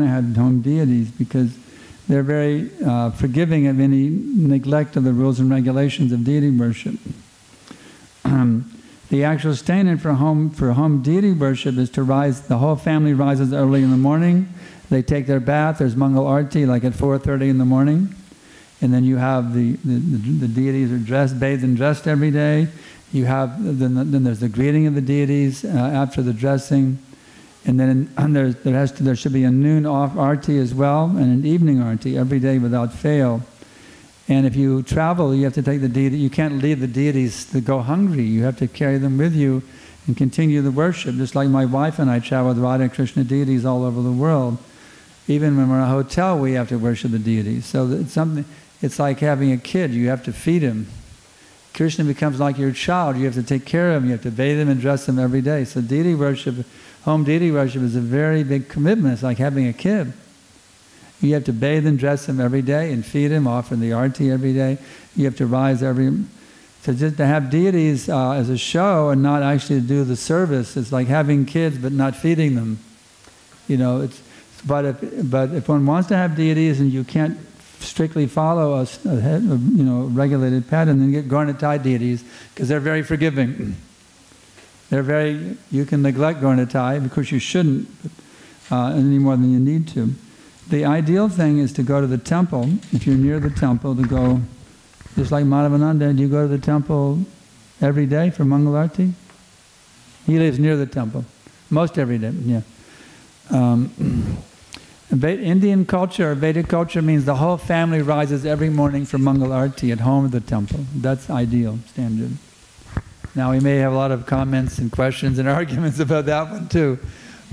to have home deities because they're very forgiving of any neglect of the rules and regulations of deity worship. The actual standard for home deity worship is to rise. The whole family rises early in the morning. They take their bath. There's Mangal Arti like at 4:30 in the morning, and then you have the deities are dressed, bathed and dressed every day. You have then there's the greeting of the deities after the dressing, and then there should be a noon off arti as well and an evening arti every day without fail. And if you travel, you have to take the deity. You can't leave the deities to go hungry. You have to carry them with you and continue the worship. Just like my wife and I travel with Radha Krishna deities all over the world. Even when we're in a hotel, we have to worship the deities. So it's like having a kid. You have to feed him. Krishna becomes like your child. You have to take care of him. You have to bathe him and dress him every day. So deity worship, home deity worship is a very big commitment. It's like having a kid. You have to bathe and dress him every day and feed him, offer the arti every day. You have to rise so just to have deities as a show and not actually to do the service, it's like having kids but not feeding them. You know, but if one wants to have deities and you can't strictly follow a regulated pattern, then get Warrandyte deities, because they're very forgiving. You can neglect Warrandyte, because you shouldn't any more than you need to. The ideal thing is to go to the temple, if you're near the temple, to go, just like Madhavananda, do you go to the temple every day for Mangalarti? He lives near the temple, most every day, yeah. Indian culture, Vedic culture, means the whole family rises every morning for Mangalarti at home at the temple. That's ideal, standard. Now we may have a lot of comments and questions and arguments about that one too,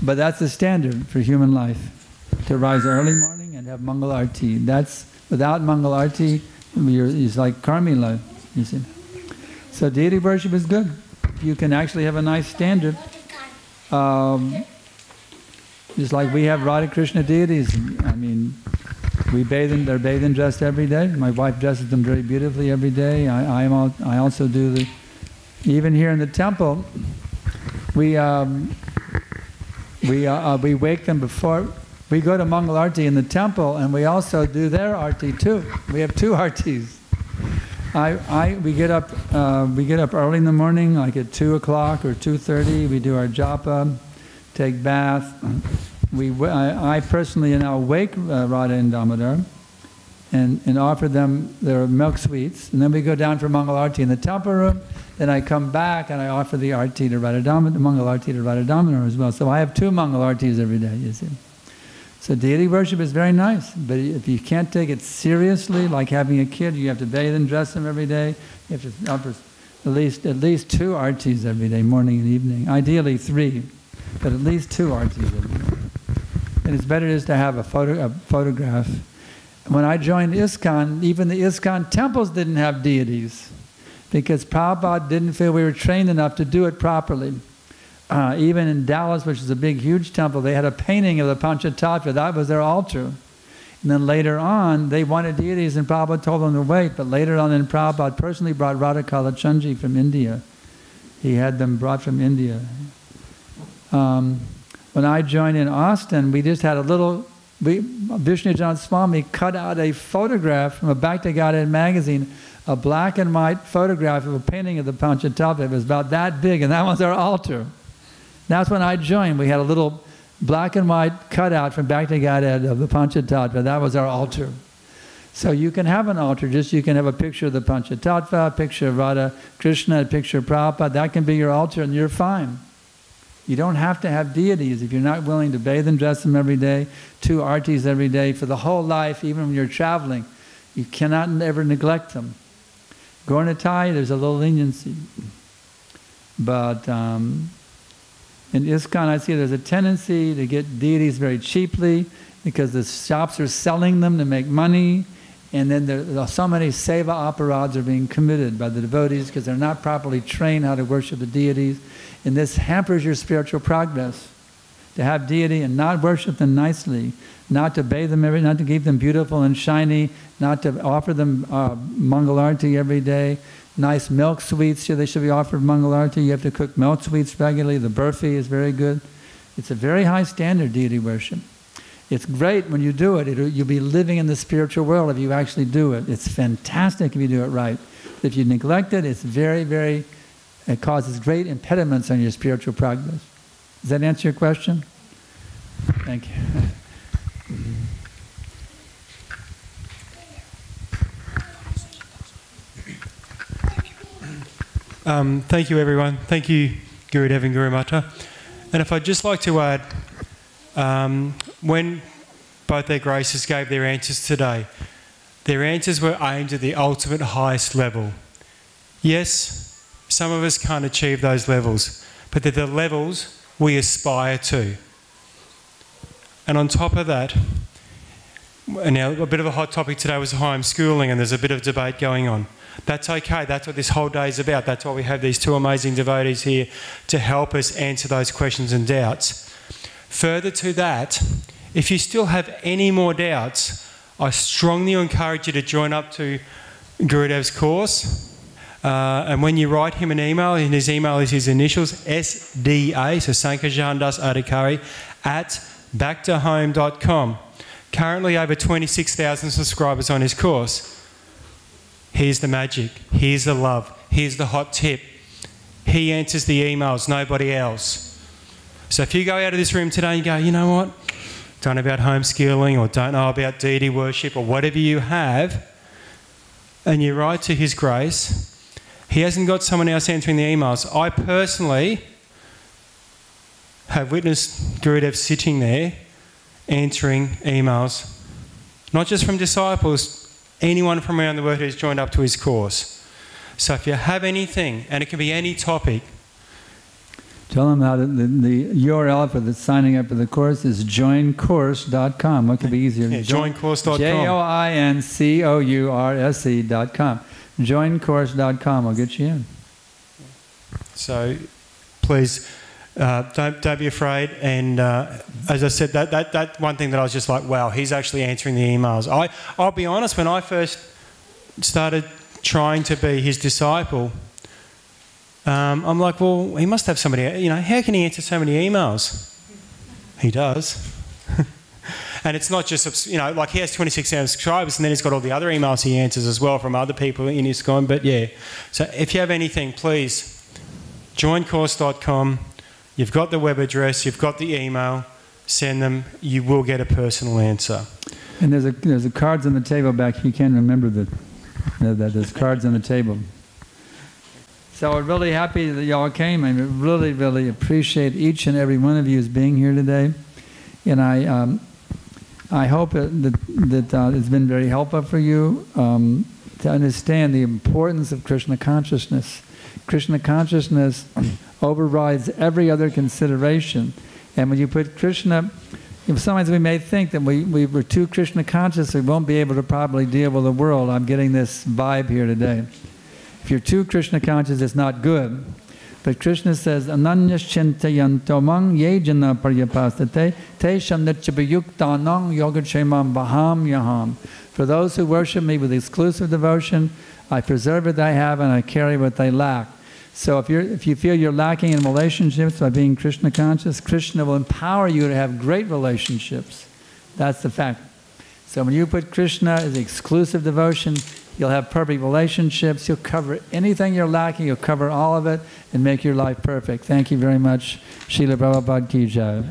but that's the standard for human life, to rise early morning and have Mangalarti. Without Mangalarti, it's like Karmila, you see. So deity worship is good. You can actually have a nice standard. Just like we have Radha Krishna deities. I mean, they're bathed and dressed every day. My wife dresses them very beautifully every day. I also do even here in the temple, we wake them before. We go to Mangalarti in the temple, and we also do their arti too. We have 2 artis. We get up early in the morning, like at 2 o'clock or 2:30. We do our japa, take bath. I personally now wake Radha and Damodar and offer them their milk sweets, and then we go down for Mangalarti in the temple room. Then I come back and I offer the arti to Radha Damodar, Mangalarti to Radha Damodar as well. So I have 2 Mangalartis every day, you see. So deity worship is very nice, but if you can't take it seriously, like having a kid, you have to bathe and dress them every day. You have to offer at least 2 artis every day, morning and evening. Ideally 3, but at least 2 artis every day. And it's better just to have a photograph. When I joined ISKCON, even the ISKCON temples didn't have deities, because Prabhupada didn't feel we were trained enough to do it properly. Even in Dallas, which is a big, huge temple, they had a painting of the Panchatattva. That was their altar. And then later on, they wanted deities, and Prabhupada told them to wait. But later on, then Prabhupada personally brought Radha Kalachandji from India. He had them brought from India. When I joined in Austin, we just had a little... Vishnupriya Swami cut out a photograph from a Bhaktivedanta magazine, a black and white photograph of a painting of the Panchatattva. It was about that big, and that was our altar. That's when I joined. We had a little black and white cutout from Bhaktivedanta of the Panchatattva. That was our altar. So you can have an altar, just you can have a picture of the Panchatattva, a picture of Radha Krishna, a picture of Prabhupada. That can be your altar, and you're fine. You don't have to have deities if you're not willing to bathe and dress them every day, 2 artis every day for the whole life, even when you're traveling. You cannot ever neglect them. Warrandyte, there's a little leniency. But in ISKCON, I see there's a tendency to get deities very cheaply because the shops are selling them to make money. And then there are so many seva aparads are being committed by the devotees because they're not properly trained how to worship the deities. And this hampers your spiritual progress. To have deity and not worship them nicely, not to bathe them not to keep them beautiful and shiny, not to offer them Mangalarti every day. Nice milk sweets, they should be offered Mangalarti. You have to cook milk sweets regularly. The burfi is very good. It's a very high standard, deity worship. It's great when you do it. You'll be living in the spiritual world if you actually do it. It's fantastic if you do it right. If you neglect it, it's it causes great impediments on your spiritual progress. Does that answer your question? Thank you. Thank you, everyone. Thank you, Gurudev and Guru Mata. And if I'd just like to add, when both their graces gave their answers today, their answers were aimed at the ultimate highest level. Yes, some of us can't achieve those levels, but they're the levels we aspire to. And on top of that, and now a bit of a hot topic today was homeschooling, and there's a bit of debate going on. That's okay, that's what this whole day is about. That's why we have these 2 amazing devotees here to help us answer those questions and doubts. Further to that, if you still have any more doubts, I strongly encourage you to join up to Gurudev's course. And when you write him an email, and his email is his initials, SDA, so Sankarshan Das Adhikari, at backtohome.com. Currently over 26,000 subscribers on his course. Here's the magic. Here's the love. Here's the hot tip. He answers the emails, nobody else. So if you go out of this room today and you go, you know what? Don't know about homeschooling or don't know about deity worship or whatever you have, and you write to His grace, He hasn't got someone else answering the emails. I personally have witnessed Gurudev sitting there answering emails, not just from disciples, anyone from around the world who's joined up to his course. So if you have anything, and it can be any topic, tell them how the URL for the signing up for the course is joincourse.com. What could be easier? Yeah, joincourse.com. joincourse.com. Joincourse.com will get you in. So please don't be afraid. And as I said, that one thing that I was just like, wow, he's actually answering the emails. I'll be honest, when I first started trying to be his disciple, I'm like, well, he must have somebody, you know, how can he answer so many emails? He does. And it's not just, you know, like he has 26,000 subscribers and then he's got all the other emails he answers as well from other people in ISKCON. But yeah, so if you have anything, please, joincourse.com. You've got the web address, you've got the email, send them, you will get a personal answer. And there's a cards on the table back here. You can't remember that there's cards on the table. So we're really happy that y'all came. I really, really appreciate each and every one of you as being here today. And I hope that it's been very helpful for you to understand the importance of Krishna consciousness. Krishna consciousness overrides every other consideration. And when you put Krishna, sometimes we may think that we're too Krishna conscious, we won't be able to properly deal with the world. I'm getting this vibe here today. If you're too Krishna conscious, it's not good. But Krishna says, Ananyas chintayantomang yejana paryapastate tesham nitchabhayuktanang yogachemam vaham yaham. For those who worship me with exclusive devotion, I preserve what they have and I carry what they lack. So if you feel you're lacking in relationships by being Krishna conscious, Krishna will empower you to have great relationships. That's the fact. So when you put Krishna as exclusive devotion, you'll have perfect relationships. You'll cover anything you're lacking. You'll cover all of it and make your life perfect. Thank you very much. Srila Prabhupada Ki Jai.